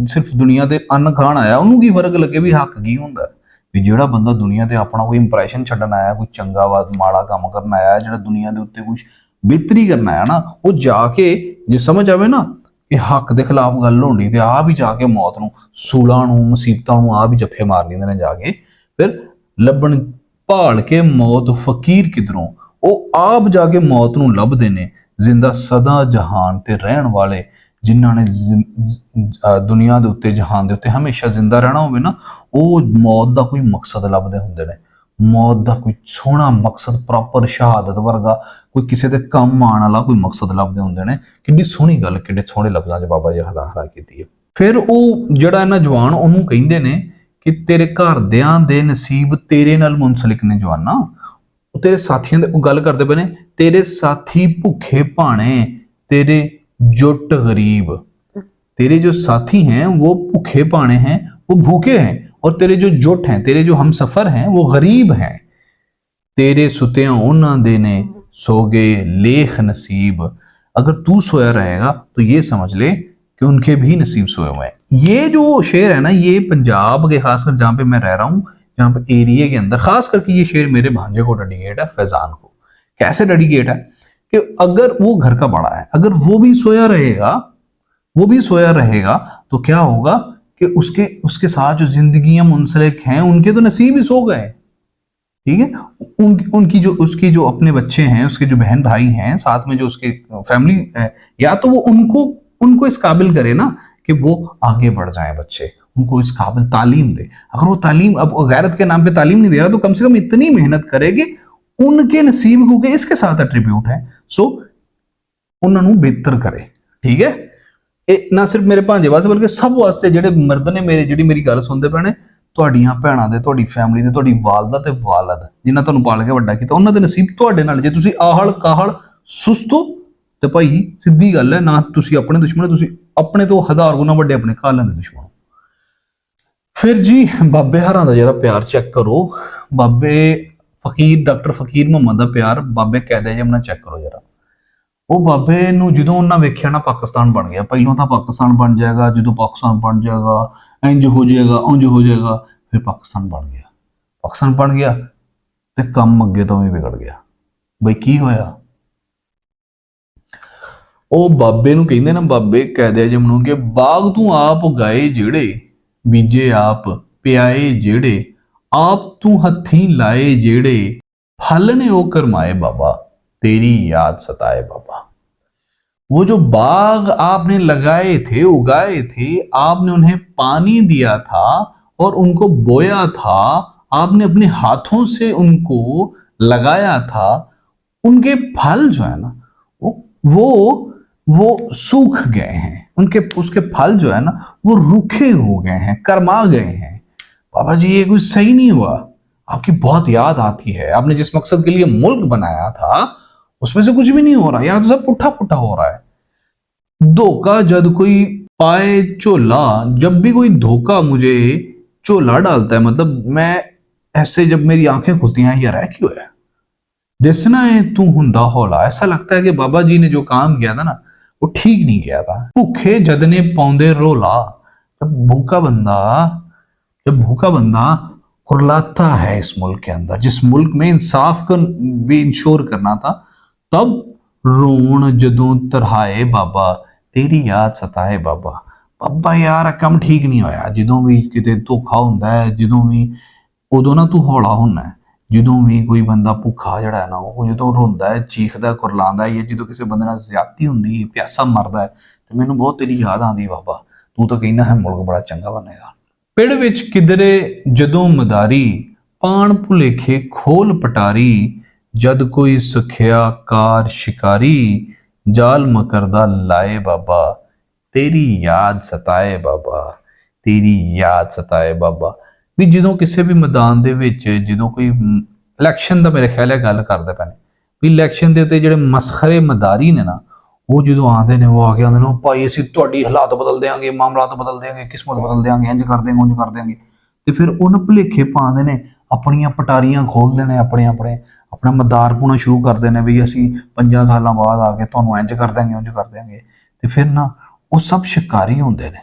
ਸਿਰਫ ਦੁਨੀਆ ਤੇ ਅੰਨ ਖਾਣ ਆਇਆ, ਉਹਨੂੰ ਕੀ ਫਰਕ ਲੱਗੇ ਵੀ ਹੱਕ ਕੀ ਹੁੰਦਾ। ਵੀ ਜਿਹੜਾ ਬੰਦਾ ਦੁਨੀਆ ਤੇ ਆਪਣਾ ਕੋਈ ਇੰਪ੍ਰੈਸ਼ਨ ਛੱਡਣ ਆਇਆ, ਕੋਈ ਚੰਗਾ ਵਾ ਮਾੜਾ ਕੰਮ ਕਰਨ ਆਇਆ, ਜਿਹੜਾ ਦੁਨੀਆ ਦੇ ਉੱਤੇ ਕੁਝ ਬਿਹਤਰੀ ਕਰਨ ਆਇਆ ਨਾ, ਉਹ ਜਾ ਕੇ ਜੇ ਸਮਝ ਆਵੇ ਨਾ ਕਿ ਹੱਕ ਦੇ ਖਿਲਾਫ ਗੱਲ ਹੋਣੀ, ਤੇ ਆਪ ਹੀ ਜਾ ਕੇ ਮੌਤ ਨੂੰ, ਸੂਲਾਂ ਨੂੰ, ਮੁਸੀਬਤਾਂ ਨੂੰ ਆਪ ਹੀ ਜੱਫੇ ਮਾਰ ਲੈਂਦੇ ਨੇ ਜਾ ਕੇ। ਫਿਰ ਲੱਭਣ ਭਾਲ ਕੇ ਮੌਤ ਫਕੀਰ ਕਿਧਰੋਂ, ਉਹ ਆਪ ਜਾ ਕੇ ਮੌਤ ਨੂੰ ਲੱਭਦੇ ਨੇ। ਜ਼ਿੰਦਾ ਸਦਾ ਜਹਾਨ ਤੇ ਰਹਿਣ ਵਾਲੇ, ਜਿਨ੍ਹਾਂ ਨੇ ਦੁਨੀਆ ਦੇ ਉੱਤੇ, ਜਹਾਨ ਦੇ ਉੱਤੇ ਹਮੇਸ਼ਾ ਜ਼ਿੰਦਾ ਰਹਿਣਾ ਹੋਵੇ ਨਾ, ਉਹ ਮੌਤ ਦਾ ਕੋਈ ਮਕਸਦ ਲੱਭਦੇ ਹੁੰਦੇ ਨੇ। ਮੌਤ ਦਾ ਕੋਈ ਸੋਹਣਾ ਮਕਸਦ, ਪ੍ਰੋਪਰ ਸ਼ਹਾਦਤ ਵਰਗਾ ਕੋਈ ਕਿਸੇ ਦੇ ਕੰਮ ਆਉਣ ਵਾਲਾ ਕੋਈ ਮਕਸਦ ਲੱਭਦੇ ਹੁੰਦੇ ਨੇ। ਕਿੰਨੀ ਸੋਹਣੀ ਗੱਲ, ਕਿੰਨੇ ਸੋਹਣੇ ਲਫ਼ਜ਼ਾਂ 'ਚ ਬਾਬਾ ਜੀ ਹਲਾ ਕੀਤੀ ਹੈ। ਫਿਰ ਉਹ ਜਿਹੜਾ ਇਹਨਾਂ ਜਵਾਨ ਉਹਨੂੰ ਕਹਿੰਦੇ ਨੇ ਕਿ ਤੇਰੇ ਘਰਦਿਆਂ ਦੇ ਨਸੀਬ ਤੇਰੇ ਨਾਲ ਮੁਨਸਲਿਕ ਨੇ ਜਵਾਨਾ। ਉਹ ਤੇਰੇ ਸਾਥੀਆਂ ਦੇ ਉਹ ਗੱਲ ਕਰਦੇ ਪਏ ਨੇ, तेरे साथी भूखे भाने, तेरे जुट गरीब। तेरे जो साथी हैं वो भूखे भाने हैं, वो भूखे हैं, और तेरे जो जुट हैं, तेरे जो हम सफर हैं, वो गरीब हैं। तेरे सुतियां उन्हां दे ने, सो गए लेख नसीब। अगर तू सोया रहेगा तो ये समझ ले कि उनके भी नसीब सोए हुए हैं। ये जो शेर है ना, ये पंजाब के खासकर जहाँ पे मैं रह रहा हूँ, जहाँ पे एरिया के अंदर खास करके ये शेर मेरे भांजे को डेडिकेट है, फैजान को। कैसे डेडिकेट है कि अगर वो घर का बड़ा है, अगर वो भी सोया रहेगा तो क्या होगा कि उसके साथ जो जिंदगियां मुंसलिक हैं, उनके तो नसीब ही सो गए। ठीक है, उसकी जो अपने बच्चे हैं, उसके जो बहन भाई हैं, साथ में जो उसके फैमिली है, या तो वो उनको इस काबिल करे ना कि वो आगे बढ़ जाए, बच्चे उनको इस काबिल तालीम दे। अगर वो तालीम, अब गैरत के नाम पे तालीम नहीं दे रहा, तो कम से कम इतनी मेहनत करेगी उनके नसीब को के इसके साथ एट्रीब्यूट है, सो उन्होंने बेहतर करे। ठीक है, ਇਹ ਨਾ ਸਿਰਫ ਮੇਰੇ ਭਾਂਜੇ ਵਾਸਤੇ ਬਲਕਿ ਸਭ ਵਾਸਤੇ ਜਿਹੜੇ ਮਰਦ ਨੇ ਮੇਰੇ, ਜਿਹੜੀ ਮੇਰੀ ਗੱਲ ਸੁਣਦੇ ਪਏ ਨੇ, ਤੁਹਾਡੀਆਂ ਭੈਣਾਂ ਦੇ, ਤੁਹਾਡੀ ਫੈਮਿਲੀ ਦੇ, ਤੁਹਾਡੀ ਵਾਲਦਾ ਤੇ ਵਾਲਦ ਜਿਨ੍ਹਾਂ ਤੁਹਾਨੂੰ ਪਾਲ ਕੇ ਵੱਡਾ ਕੀਤਾ, ਉਹਨਾਂ ਦੇ ਨਸੀਬ ਤੁਹਾਡੇ ਨਾਲ। ਜੇ ਤੁਸੀਂ ਆਹਲ ਕਾਹਲ ਸੁਸਤੋ ਤੇ ਭਾਈ ਸਿੱਧੀ ਗੱਲ ਹੈ, ਨਾ ਤੁਸੀਂ ਆਪਣੇ ਦੁਸ਼ਮਣ, ਤੁਸੀਂ ਆਪਣੇ ਤੋਂ 1000 ਗੁਣਾ ਵੱਡੇ ਆਪਣੇ ਕਾਲਾਂ ਦੇ ਦੁਸ਼ਮਣ। ਫਿਰ ਜੀ ਬਾਬੇ ਹਰਾਂ ਦਾ ਜਿਹੜਾ ਪਿਆਰ ਚੈੱਕ ਕਰੋ, ਬਾਬੇ ਫਕੀਰ ਡਾਕਟਰ ਫਕੀਰ ਮੁਹੰਮਦ ਦਾ ਪਿਆਰ ਬਾਬੇ ਕਾਇਦੇ ਜਮਨਾ ਚੈੱਕ ਕਰੋ ਜਰਾ। ਉਹ ਬਾਬੇ ਨੂੰ ਜਦੋਂ ਉਹਨਾਂ ਵੇਖਿਆ ਨਾ, ਪਾਕਿਸਤਾਨ ਬਣ ਗਿਆ। ਪਹਿਲਾਂ ਤਾਂ ਪਾਕਿਸਤਾਨ ਬਣ ਜਾਏਗਾ, ਜਦੋਂ ਪਾਕਿਸਤਾਨ ਬਣ ਜਾਏਗਾ ਇੰਜ ਹੋ ਜਾਏਗਾ, ਉਂਝ ਹੋ ਜਾਏਗਾ, ਫਿਰ ਪਾਕਿਸਤਾਨ ਬਣ ਗਿਆ ਤੇ ਕੰਮ ਅੱਗੇ ਤੋਂ ਵੀ ਵਿਗੜ ਗਿਆ। ਬਈ ਕੀ ਹੋਇਆ? ਉਹ ਬਾਬੇ ਨੂੰ ਕਹਿੰਦੇ ਨਾ, ਬਾਬੇ ਕਾਇਦੇ ਆਜ਼ਮ ਨੂੰ, ਕਿ ਬਾਗ ਤੂੰ ਆਪ ਉਗਾਏ ਜਿਹੜੇ, ਬੀਜੇ ਆਪ, ਪਿਆਏ ਜਿਹੜੇ, आप तू हथी लाए जेड़े, फल ने ओ करमाए बाबा, तेरी याद सताए बाबा। वो जो बाग आपने लगाए थे, उगाए थे, आपने उन्हें पानी दिया था और उनको बोया था, आपने अपने हाथों से उनको लगाया था, उनके फल जो है ना वो सूख गए हैं, उसके फल जो है ना वो रूखे हो गए हैं, कर्मा गए हैं। बाबा जी ये कुछ सही नहीं हुआ, आपकी बहुत याद आती है, आपने जिस मकसद के लिए मुल्क बनाया था उसमें से कुछ भी नहीं हो रहा, यहाँ तो सब पुट्ठा पुट्ठा हो रहा है। धोखा जब कोई पाए झोला, जब भी कोई धोखा मुझे झोला डालता है, मतलब मैं ऐसे जब मेरी आंखें खुलती हैं, यार है क्यों है दिसना है तू हुंदा हौला। ऐसा लगता है कि बाबा जी ने जो काम किया था ना वो ठीक नहीं किया था। भूखे जदने पौंदे रोला, जब भूखा बंदा कुरलाता है इस मुल्क के अंदर, जिस मुल्क में इंसाफ को भी इंश्योर करना था, तब रोण जदों तरहाए बाबा, तेरी याद सताए बाबा। बाबा यार काम ठीक नहीं होया, जदों भी किते धोखा हुंदा है, जदों भी उदों ना तू हौला होना है, ਜਦੋਂ ਵੀ ਕੋਈ ਬੰਦਾ ਭੁੱਖਾ ਜਿਹੜਾ ਹੈ ਨਾ, ਉਹ ਜਦੋਂ ਰੋਂਦਾ ਹੈ, ਚੀਖਦਾ, ਕੁਰਲਾਉਂਦਾ ਹੈ, ਜਾਂ ਜਦੋਂ ਕਿਸੇ ਬੰਦੇ ਨਾਲ ਜ਼ਿਆਦਤੀ ਹੁੰਦੀ ਹੈ, ਪਿਆਸਾ ਮਰਦਾ ਹੈ, ਤੇ ਮੈਨੂੰ ਬਹੁਤ ਤੇਰੀ ਯਾਦ ਆਉਂਦੀ ਬਾਬਾ, ਤੂੰ ਤਾਂ ਕਹਿੰਦਾ ਹੈ ਮੁਲਕ ਬੜਾ ਚੰਗਾ ਬਣੇਗਾ। ਪਿੜ ਵਿੱਚ ਕਿਧਰੇ ਜਦੋਂ ਮਦਾਰੀ, ਪਾਣ ਭੁਲੇਖੇ ਖੋਲ ਪਟਾਰੀ, ਜਦ ਕੋਈ ਸੁਖਿਆ ਕਾਰ ਸ਼ਿਕਾਰੀ, ਜਾਲ ਮਕਰਦਾ ਲਾਏ ਬਾਬਾ, ਤੇਰੀ ਯਾਦ ਸਤਾਏ ਬਾਬਾ, ਤੇਰੀ ਯਾਦ ਸਤਾਏ ਬਾਬਾ। ਵੀ ਜਦੋਂ ਕਿਸੇ ਵੀ ਮੈਦਾਨ ਦੇ ਵਿੱਚ ਜਦੋਂ ਕੋਈ ਇਲੈਕਸ਼ਨ ਦਾ ਮੇਰੇ ਖਿਆਲ ਹੈ ਗੱਲ ਕਰਦੇ ਪਏ ਨੇ, ਵੀ ਇਲੈਕਸ਼ਨ ਦੇ ਉੱਤੇ ਜਿਹੜੇ ਮਸਖਰੇ ਮਦਾਰੀ ਨੇ ਨਾ, ਉਹ ਜਦੋਂ ਆਉਂਦੇ ਨੇ, ਉਹ ਆ ਕੇ ਆਉਂਦੇ ਨੇ, ਭਾਈ ਅਸੀਂ ਤੁਹਾਡੀ ਹਾਲਾਤ ਬਦਲ ਦਿਆਂਗੇ, ਮਾਮਲਾਤ ਬਦਲ ਦਿਆਂਗੇ, ਕਿਸਮਤ ਬਦਲ ਦਿਆਂਗੇ, ਇੰਜ ਕਰ ਦਿਆਂਗੇ, ਉਂਝ ਕਰ ਦਿਆਂਗੇ। ਤੇ ਫਿਰ ਉਹਨਾਂ ਭੁਲੇਖੇ ਪਾਉਂਦੇ ਨੇ, ਆਪਣੀਆਂ ਪਟਾਰੀਆਂ ਖੋਲ੍ਹਦੇ ਨੇ, ਆਪਣਾ ਮਦਾਰ ਪਾਉਣਾ ਸ਼ੁਰੂ ਕਰਦੇ ਨੇ, ਵੀ ਅਸੀਂ 5 ਸਾਲਾਂ ਬਾਅਦ ਆ ਕੇ ਤੁਹਾਨੂੰ ਇੰਜ ਕਰ ਦਿਆਂਗੇ, ਉਂਝ ਕਰ ਦਿਆਂਗੇ। ਤੇ ਫਿਰ ਨਾ ਉਹ ਸਭ ਸ਼ਿਕਾਰੀ ਹੁੰਦੇ ਨੇ,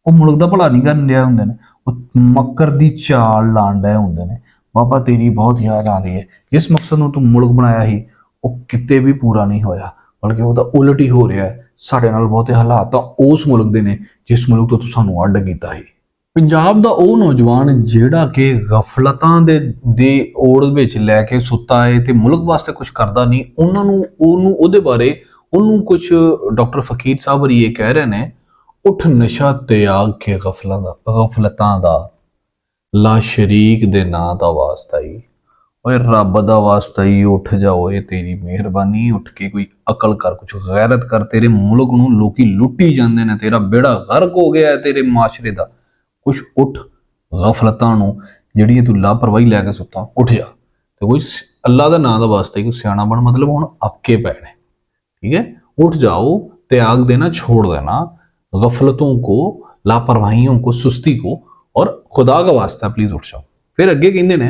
ਉਹ ਮੁਲਕ ਦਾ ਭਲਾ ਨਹੀਂ ਕਰਨ ਡਿਆ ਹੁੰਦੇ ਨੇ, ਉਹ ਮੱਕਰ ਦੀ ਚਾਲ ਲਾਣ ਡਏ ਹੁੰਦੇ ਨੇ। ਬਾਬਾ ਤੇਰੀ ਬਹੁਤ ਯਾਦ ਆਉਂਦੀ ਹੈ, ਜਿਸ ਮਕਸਦ ਨੂੰ ਤੂੰ ਮੁਲਕ ਬਣਾਇਆ ਸੀ ਉਹ ਕਿਤੇ ਵੀ ਪੂਰਾ ਨਹੀਂ ਹੋਇਆ, ਬਲਕਿ ਉਹਦਾ ਉਲਟ ਹੀ ਹੋ ਰਿਹਾ ਹੈ। ਸਾਡੇ ਨਾਲ ਬਹੁਤੇ ਹਾਲਾਤ ਤਾਂ ਉਸ ਮੁਲਕ ਦੇ ਨੇ ਜਿਸ ਮੁਲਕ ਤੋਂ ਤੂੰ ਸਾਨੂੰ ਅੱਡ ਕੀਤਾ ਸੀ। ਪੰਜਾਬ ਦਾ ਉਹ ਨੌਜਵਾਨ ਜਿਹੜਾ ਕਿ ਗਫਲਤਾਂ ਦੇ ਓੜ ਵਿੱਚ ਲੈ ਕੇ ਸੁੱਤਾ ਹੈ ਤੇ ਮੁਲਕ ਵਾਸਤੇ ਕੁਝ ਕਰਦਾ ਨਹੀਂ, ਉਹਦੇ ਬਾਰੇ ਉਹਨੂੰ ਕੁਝ ਡਾਕਟਰ ਫਕੀਰ ਸਾਹਿਬ ਵਰੀ ਇਹ ਕਹਿ ਰਹੇ ਨੇ, ਉੱਠ ਨਸ਼ਾ ਤਿਆਗ ਕੇ ਗਫਲਤਾਂ ਦਾ, ਲਾ ਸ਼ਰੀਕ ਦੇ ਨਾਂ ਦਾ ਵਾਸਤਾ ਹੀ, ਓਏ ਰੱਬ ਦਾ ਵਾਸਤਾ ਹੀ ਉੱਠ ਜਾ, ਓਏ ਤੇਰੀ ਮਿਹਰਬਾਨੀ, ਉੱਠ ਕੇ ਕੋਈ ਅਕਲ ਕਰ, ਕੁਝ ਗੈਰਤ ਕਰ। ਤੇਰੇ ਮੁਲਕ ਨੂੰ ਲੋਕੀ ਲੁੱਟੀ ਜਾਂਦੇ ਨੇ, ਤੇਰਾ ਬੇੜਾ ਗਰਕ ਹੋ ਗਿਆ ਹੈ ਤੇਰੇ ਮਾਸ਼ਰੇ ਦਾ। ਕੁਝ ਉੱਠ, ਗਫਲਤਾਂ ਨੂੰ ਜਿਹੜੀ ਤੂੰ ਲਾਪਰਵਾਹੀ ਲੈ ਕੇ ਸੁੱਤਾ, ਉੱਠ ਜਾ ਤੇ ਕੋਈ ਅੱਲਾ ਦਾ ਨਾਂ ਦਾ ਵਾਸਤਾ ਹੀ ਕੋਈ ਸਿਆਣਾ ਬਣ, ਮਤਲਬ ਹੁਣ ਅੱਕੇ ਪੈਣੇ, ठीक है। उठ जाओ, त्याग देना छोड़ देना गफलतों को, लापरवाहियों को, सुस्ती को, और खुदा का वास्ता प्लीज उठ जाओ। फिर अगे कहते ने,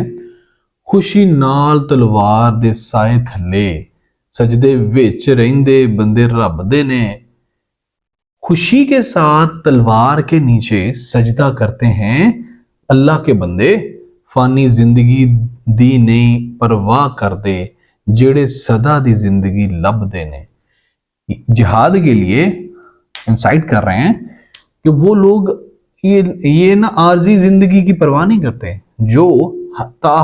खुशी नाल तलवार दे साए थले, सजदे विच रहिंदे बंदे रब दे ने। खुशी के साथ तलवार के नीचे सजदा करते हैं अल्लाह के बंदे, फानी जिंदगी दी नहीं परवाह करदे, जेड़े सदा दी जिंदगी लभदे ने। जिहाद के लिए इंसाइट कर रहे हैं कि वो लोग ये ना आर्जी जिंदगी की परवाह नहीं करते, जो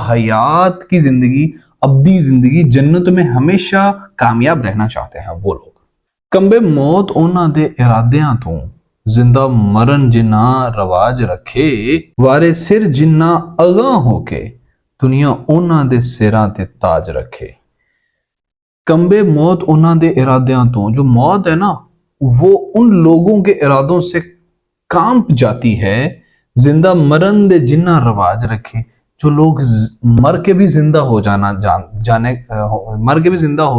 हयात की जिंदगी, अब्दी जिंदगी, जन्नत में हमेशा कामयाब रहना चाहते हैं। वो लोग कंबे मौत उन्हां दे इरादियां तो, जिंदा मरण जिन्ना रवाज रखे, वारे सिर जिन्ना अगा होके, दुनिया उन्हां दे सिरां ते ताज रखे। कंबे मौत उन्हां दे इरादियां तो, जो मौत है ना वो उन लोगों के इरादों से कांप जाती है, जिंदा मरण दे जिन्ना रवाज रखे, जो लोग मर के भी जिंदा हो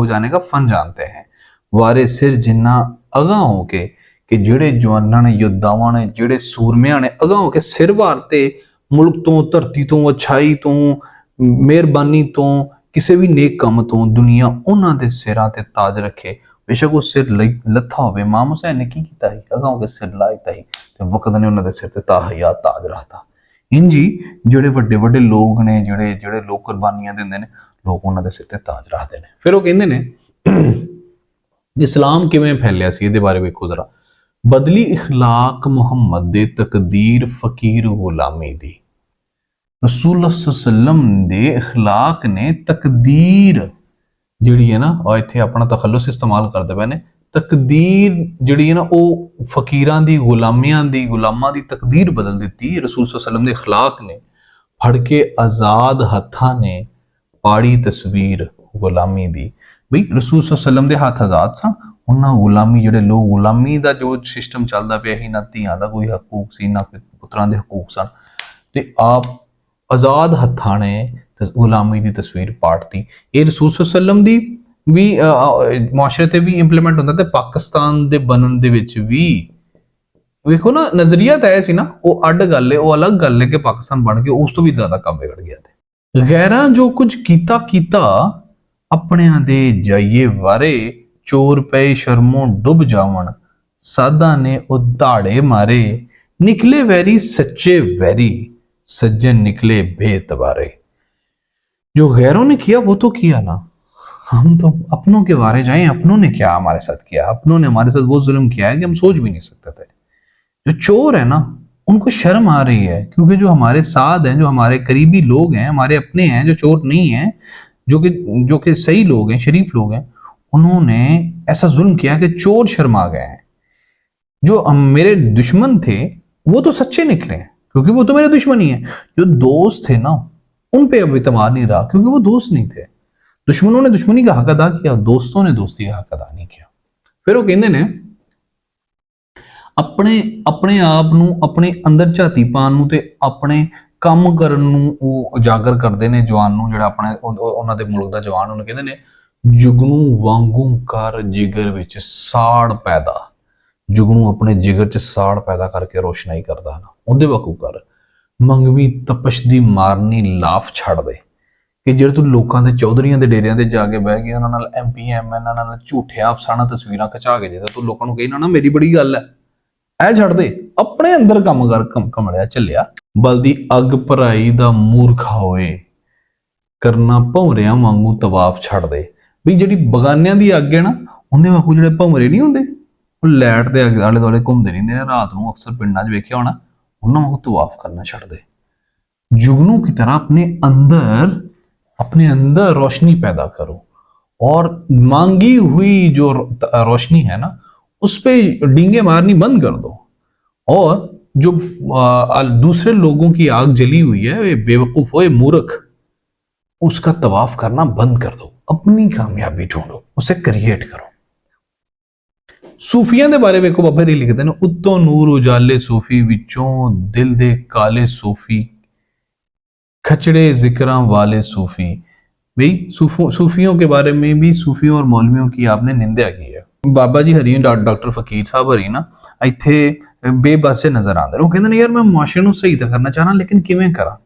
जाने का फन जानते हैं। वारे सिर जिन्ना अगा होके, कि जेड़े जवानां ने, योद्धावां ने, जेड़े सूरमियां ने अगा होके सिर वारते, मुल्क तो, धरती तो, अच्छाई तो, मेहरबानी तो, किसी भी नेक काम तो, दुनिया उन्हां दे सिरां ते ताज रखे। बेशक वो सिर लत्था होवे, इमाम हुसैन ने की कीता ही, अगां के सिर लाईता ही ते वक्त ने उन्हां दे सिर ते ताज रहता। इंजी जेड़े वड्डे वड्डे लोग ने, जेड़े लोग कुर्बानियां दिंदे ने, लोग उन्हां दे सिर ते ताज रखदे ने। फिर वो कहंदे ने इस्लाम किवें फैलिया सी, इहदे बारे वेखो जरा। बदली इखलाक मुहम्मद दे, तकदीर फकीर गुलामी दी। रसूल सल्लम दे इखलाक ने तकदीर जिहड़ी है ना, और इत्थे अपना तखल्लुस इस्तेमाल करदे पए ने, तकदीर जिहड़ी है ना वो फकीरां दी, गुलामां दी तकदीर बदल दित्ती। रसूल सल्लम दे इखलाक ने फड़ के आजाद हत्थां ने पाड़ी तस्वीर गुलामी दी। बई रसूल सल्लम दे हाथ आजाद सन, उन्हां गुलामी, जिहड़े लोग गुलामी दा जो सिस्टम चलदा पिया ही, ना धीआं दा कोई हकूक सी, ना पुत्रां दे हकूक सन, ते आप आजाद हत्थां ने गुलामी की तस्वीर पाटती। ये रसूल सल्लम दी भी मुआशरे ते भी इंप्लीमेंट होंदा, ते पाकिस्तान दे बनन दे विच भी वेखो ना, नजरिया तय सी ना, वो अड गल है, वो अलग गल है कि पाकिस्तान बन के उस तो भी ज्यादा काम बिगड़ गया थे। गैरां जो कुछ कीता अपनियां दे जाइए वारे, चोर पे शर्मों डुब जावन, सादा ने ओ धाड़े मारे, निकले वैरी सच्चे वैरी, सज्जन निकले बेतबारे। जो गैरों ने किया वो तो किया ना, हम तो अपनों के बारे जाएं, अपनों ने क्या हमारे साथ किया, अपनों ने हमारे साथ वो जुल्म किया है कि हम सोच भी नहीं सकते थे। जो चोर है ना उनको शर्म आ रही है, क्योंकि जो हमारे साथ हैं, जो हमारे करीबी लोग हैं, हमारे अपने हैं, जो चोट नहीं है, जो कि सही लोग हैं, शरीफ लोग हैं, उन्होंने ऐसा जुल्म किया कि चोर शर्मा गए हैं। जो मेरे दुश्मन थे वो तो सच्चे निकले हैं, क्योंकि वो तो मेरे दुश्मन ही है। जो दोस्त थे ना, उन पे अब इतमाद नहीं रहा, क्योंकि वो दोस्त नहीं थे। दुश्मनों ने दुश्मनी का हक अदा किया, दोस्तों ने दोस्ती का हक अदा नहीं किया। फिर वो कहते ने ਆਪਣੇ ਆਪ ਨੂੰ, ਆਪਣੇ ਅੰਦਰ ਝਾਤੀ ਪਾਉਣ ਨੂੰ ਤੇ ਆਪਣੇ ਕੰਮ ਕਰਨ ਨੂੰ ਉਹ ਉਜਾਗਰ ਕਰਦੇ ਨੇ ਜਵਾਨ ਨੂੰ, ਜਿਹੜਾ ਆਪਣੇ ਉਹਨਾਂ ਦੇ ਮੁਲਕ ਦਾ ਜਵਾਨ, ਉਹਨੂੰ ਕਹਿੰਦੇ ਨੇ ਜੁਗਨੂ ਵਾਂਗੂ ਕਰ ਜਿਗਰ ਵਿੱਚ ਸਾੜ ਪੈਦਾ। ਜੁਗਨੂ ਆਪਣੇ ਜਿਗਰ 'ਚ ਸਾੜ ਪੈਦਾ ਕਰਕੇ ਰੋਸ਼ਨਾਈ ਕਰਦਾ ਨਾ, ਉਹਦੇ ਵਾਂਗੂ ਕਰ। ਮੰਗਵੀ ਤਪਸ਼ ਦੀ ਮਾਰਨੀ ਲਾਫ ਛੱਡ ਦੇ, ਕਿ ਜਿਹੜੇ ਤੂੰ ਲੋਕਾਂ ਦੇ ਚੌਧਰੀਆਂ ਦੇ ਡੇਰਿਆਂ ਤੇ ਜਾ ਕੇ ਬਹਿ ਗਿਆ, ਉਹਨਾਂ ਨਾਲ ਐਮਪੀ ਐਮਐਨ ਨਾਲ ਝੂਠਿਆ ਅਫਸਾਨਾ ਤਸਵੀਰਾਂ ਖਿਚਾ ਕੇ ਜਿਹੜਾ ਤੂੰ ਲੋਕਾਂ ਨੂੰ ਕਹੀ ਨਾ ਮੇਰੀ ਬੜੀ ਗੱਲ ਹੈ, ਐ ਛੱਡ ਦੇ। ਆਪਣੇ ਅੰਦਰ ਕੰਮ ਕਰ, ਕਮਲਿਆ ਚੱਲਿਆ। ਬਲਦੀ ਅੱਗ ਭਰਾਈ ਦਾ ਮੂਰਖਾ ਹੋਏ, ਕਰਨਾ ਭੌਰਿਆਂ ਵਾਂਗੂ ਤਵਾਫ ਛੱਡ ਦੇ। ਵੀ ਜਿਹੜੀ ਬਗਾਨਿਆਂ ਦੀ ਅੱਗ ਹੈ ਨਾ, ਉਹਦੇ ਵਾਂਗੂ ਜਿਹੜੇ ਭੌਰੇ ਨਹੀਂ ਹੁੰਦੇ, ਉਹ ਲਾਈਟ ਦੇ ਆਲੇ ਦੁਆਲੇ ਘੁੰਮਦੇ ਰਹਿੰਦੇ ਨੇ ਰਾਤ ਨੂੰ, ਅਕਸਰ ਪਿੰਡਾਂ 'ਚ ਵੇਖਿਆ ਹੋਣਾ, ਉਹਨਾਂ ਵਾਂਗੂ ਤਵਾਫ ਕਰਨਾ ਛੱਡ ਦੇ। जुगनू की तरह अपने अंदर रोशनी पैदा करो, और मांगी हुई जो रोशनी है ना, उस पे डींगे मारनी बंद कर दो। और जो दूसरे लोगों की आग जली हुई है, वे बेवकूफ हो, मूर्ख, उसका तवाफ करना बंद कर दो। अपनी कामयाबी ढूंढो, उसे क्रिएट करो। सूफियां दे बारे में बाबा जी लिखते हैं, उत्तों नूर उजाले सूफी विचों दिल दे काले सूफी खचड़े जिक्र वाले सूफी। भाई सूफियों के बारे में भी, सूफियों और मौलवियों की आपने निंदा की है। बाबा जी हरी डॉक्टर फकीर साहब हरी ना इत्थे बेबस से नजर आते, वो कहते यार मैं मुआशरे ਨੂੰ सही तो करना चाहना, लेकिन किवें करा,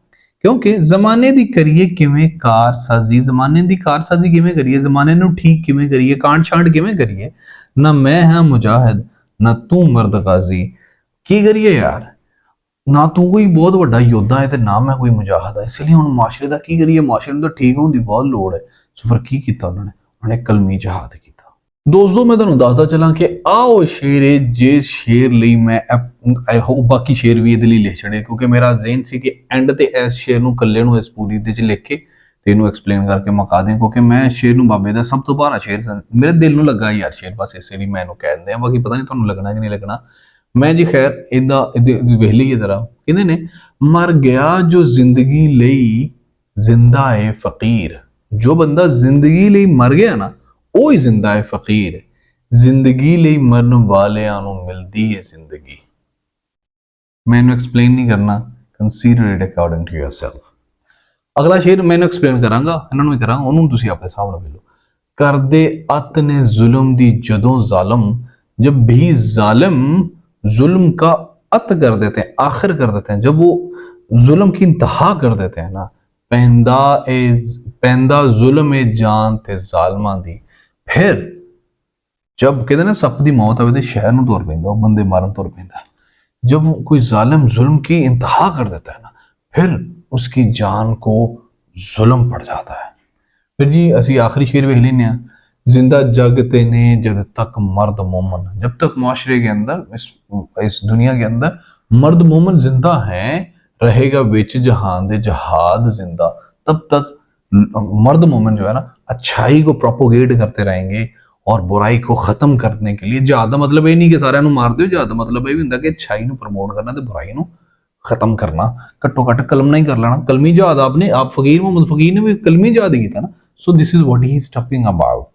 क्योंकि जमाने दी करिए किवें कारसाजी, जमाने दी कारसाजी किवें करिए, जमाने ਨੂੰ ठीक किवें करिए, कांड छांड किवें करिए। ना मैं हां मुजाहिद, ना तू मर्द गाजी, की करिए यार। ना तू कोई बहुत बड़ा योद्धा है, ना मैं कोई मुजाहिद है, इसलिए हम मुआशरे का की करिए, मुआशरे ਨੂੰ ਤਾਂ ठीक होने की बहुत लोड़ है। सो फिर की किया उन्होंने कलमी जहाद किया। दोस्तों मैं ਤੁਹਾਨੂੰ ਦੱਸਦਾ ਚਲਾਂ ਕਿ ਆਓ ਸ਼ੇਰ ਜੇ ਸ਼ੇਰ ਲਈ ਮੈਂ ਬਾਕੀ ਸ਼ੇਰ ਵੀ ਇਹਦੇ ਲਈ ਲਿਖ ਛੜੇ, ਕਿਉਂਕਿ ਮੇਰਾ ਜ਼ਿਹਨ ਸੀ ਕਿ ਐਂਡ ਤੇ ਇਸ ਸ਼ੇਰ ਨੂੰ ਇਕੱਲੇ ਨੂੰ ਇਸ ਪੂਰੀ ਦੇ ਚ ਲਿਖ ਕੇ ਤੇ ਇਹਨੂੰ ਐਕਸਪਲੇਨ ਕਰਕੇ ਮੁਕਾ ਦੇਂ, ਕਿਉਂਕਿ ਮੈਂ ਸ਼ੇਰ ਨੂੰ ਬਾਬੇ ਦਾ ਸਭ ਤੋਂ ਭਾਰਾ ਸ਼ੇਰ ਮੇਰੇ ਦਿਲ ਨੂੰ ਲੱਗਾ ਯਾਰ ਸ਼ੇਰ, ਬਸ ਇਸੇ ਲਈ ਮੈਂ ਇਹਨੂੰ ਕਹਿ ਦਿੰਦੇ ਆ, ਬਾਕੀ ਪਤਾ ਨਹੀਂ ਤੁਹਾਨੂੰ ਲੱਗਣਾ ਕਿ ਨਹੀਂ ਲੱਗਣਾ। मैं जी खैर इदा वेख लीए जरा, कहते ने मर गया जो जिंदगी लई जिंदा है फकीर। जो बंदा जिंदगी लई मर गया ना, वो ही जिंदा है फकीर। जिंदगी लई मरन वालियां नूं मिलदी है जिंदगी। मैनू एक्सप्लेन नहीं करना, consider it according to yourself. अगला शेर मैनू एक्सप्लेन करांगा, इन्हां नूं भी करांगा, उन्होंने तुसीं अपने हिसाब नाल लो। करदे अत ने जुल्म दी जदों जालम, जब भी जालिम जुल्म का अत कर देते हैं, आखिर कर देते हैं, जब वो जुल्म की इंतहा कर देते हैं ना, पैंदा जुल्म ए जान ते जालमा दी। फिर जब कहते ना सप दी मौत आवे ते शहर नूं तुर पैंदा, बंदे मारन तुर पैंदा। जब कोई जालिम जुल्म की इंतहा कर देता है ना, फिर उसकी जान को जुल्म पड़ जाता है। फिर जी असी आखिरी शेर वेख लेने हैं, जिंदा जगते ने जब तक मर्द मोमन। जब तक मुआशरे के अंदर, इस दुनिया के अंदर मर्द मोमन जिंदा है, रहेगा बेच जहान दे जहाद जिंदा, तब तक मर्द मोमन जो है ना अच्छाई को प्रोपोगेट करते रहेंगे और बुराई को खत्म करने के लिए। जहाद का मतलब ये नहीं कि सारे मार दो, जहाद का मतलब ये भी होंगे कि अच्छाई को प्रमोट करना ते बुराई को खत्म करना। घट्टो घट कलम नहीं कर लेना, कलमी जहाद आपने आप फकीर मोहम्मद फकीर ने भी कलमी जहाद किया ना। So this is what he is talking about,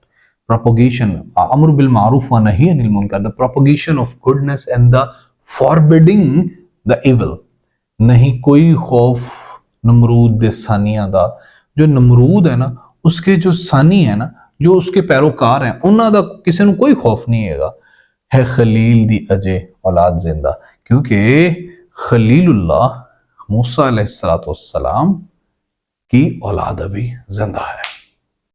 propagation, amr bil ma'ruf wa nahy anil munkar, the propagation of goodness and the forbidding the evil। नहीं कोई खौफ नमरूद दे सानिया दा, जो नमरूद है ना उसके जो सानी है ना, जो उसके पैरोकार हैं, उन्हां दा किसी ਨੂੰ कोई खौफ नहीं है खलील दी अजे औलाद जिंदा, क्योंकि खलीलुल्लाह मूसा अलैहिस्सलातु वस्सलाम की औलाद अभी जिंदा है।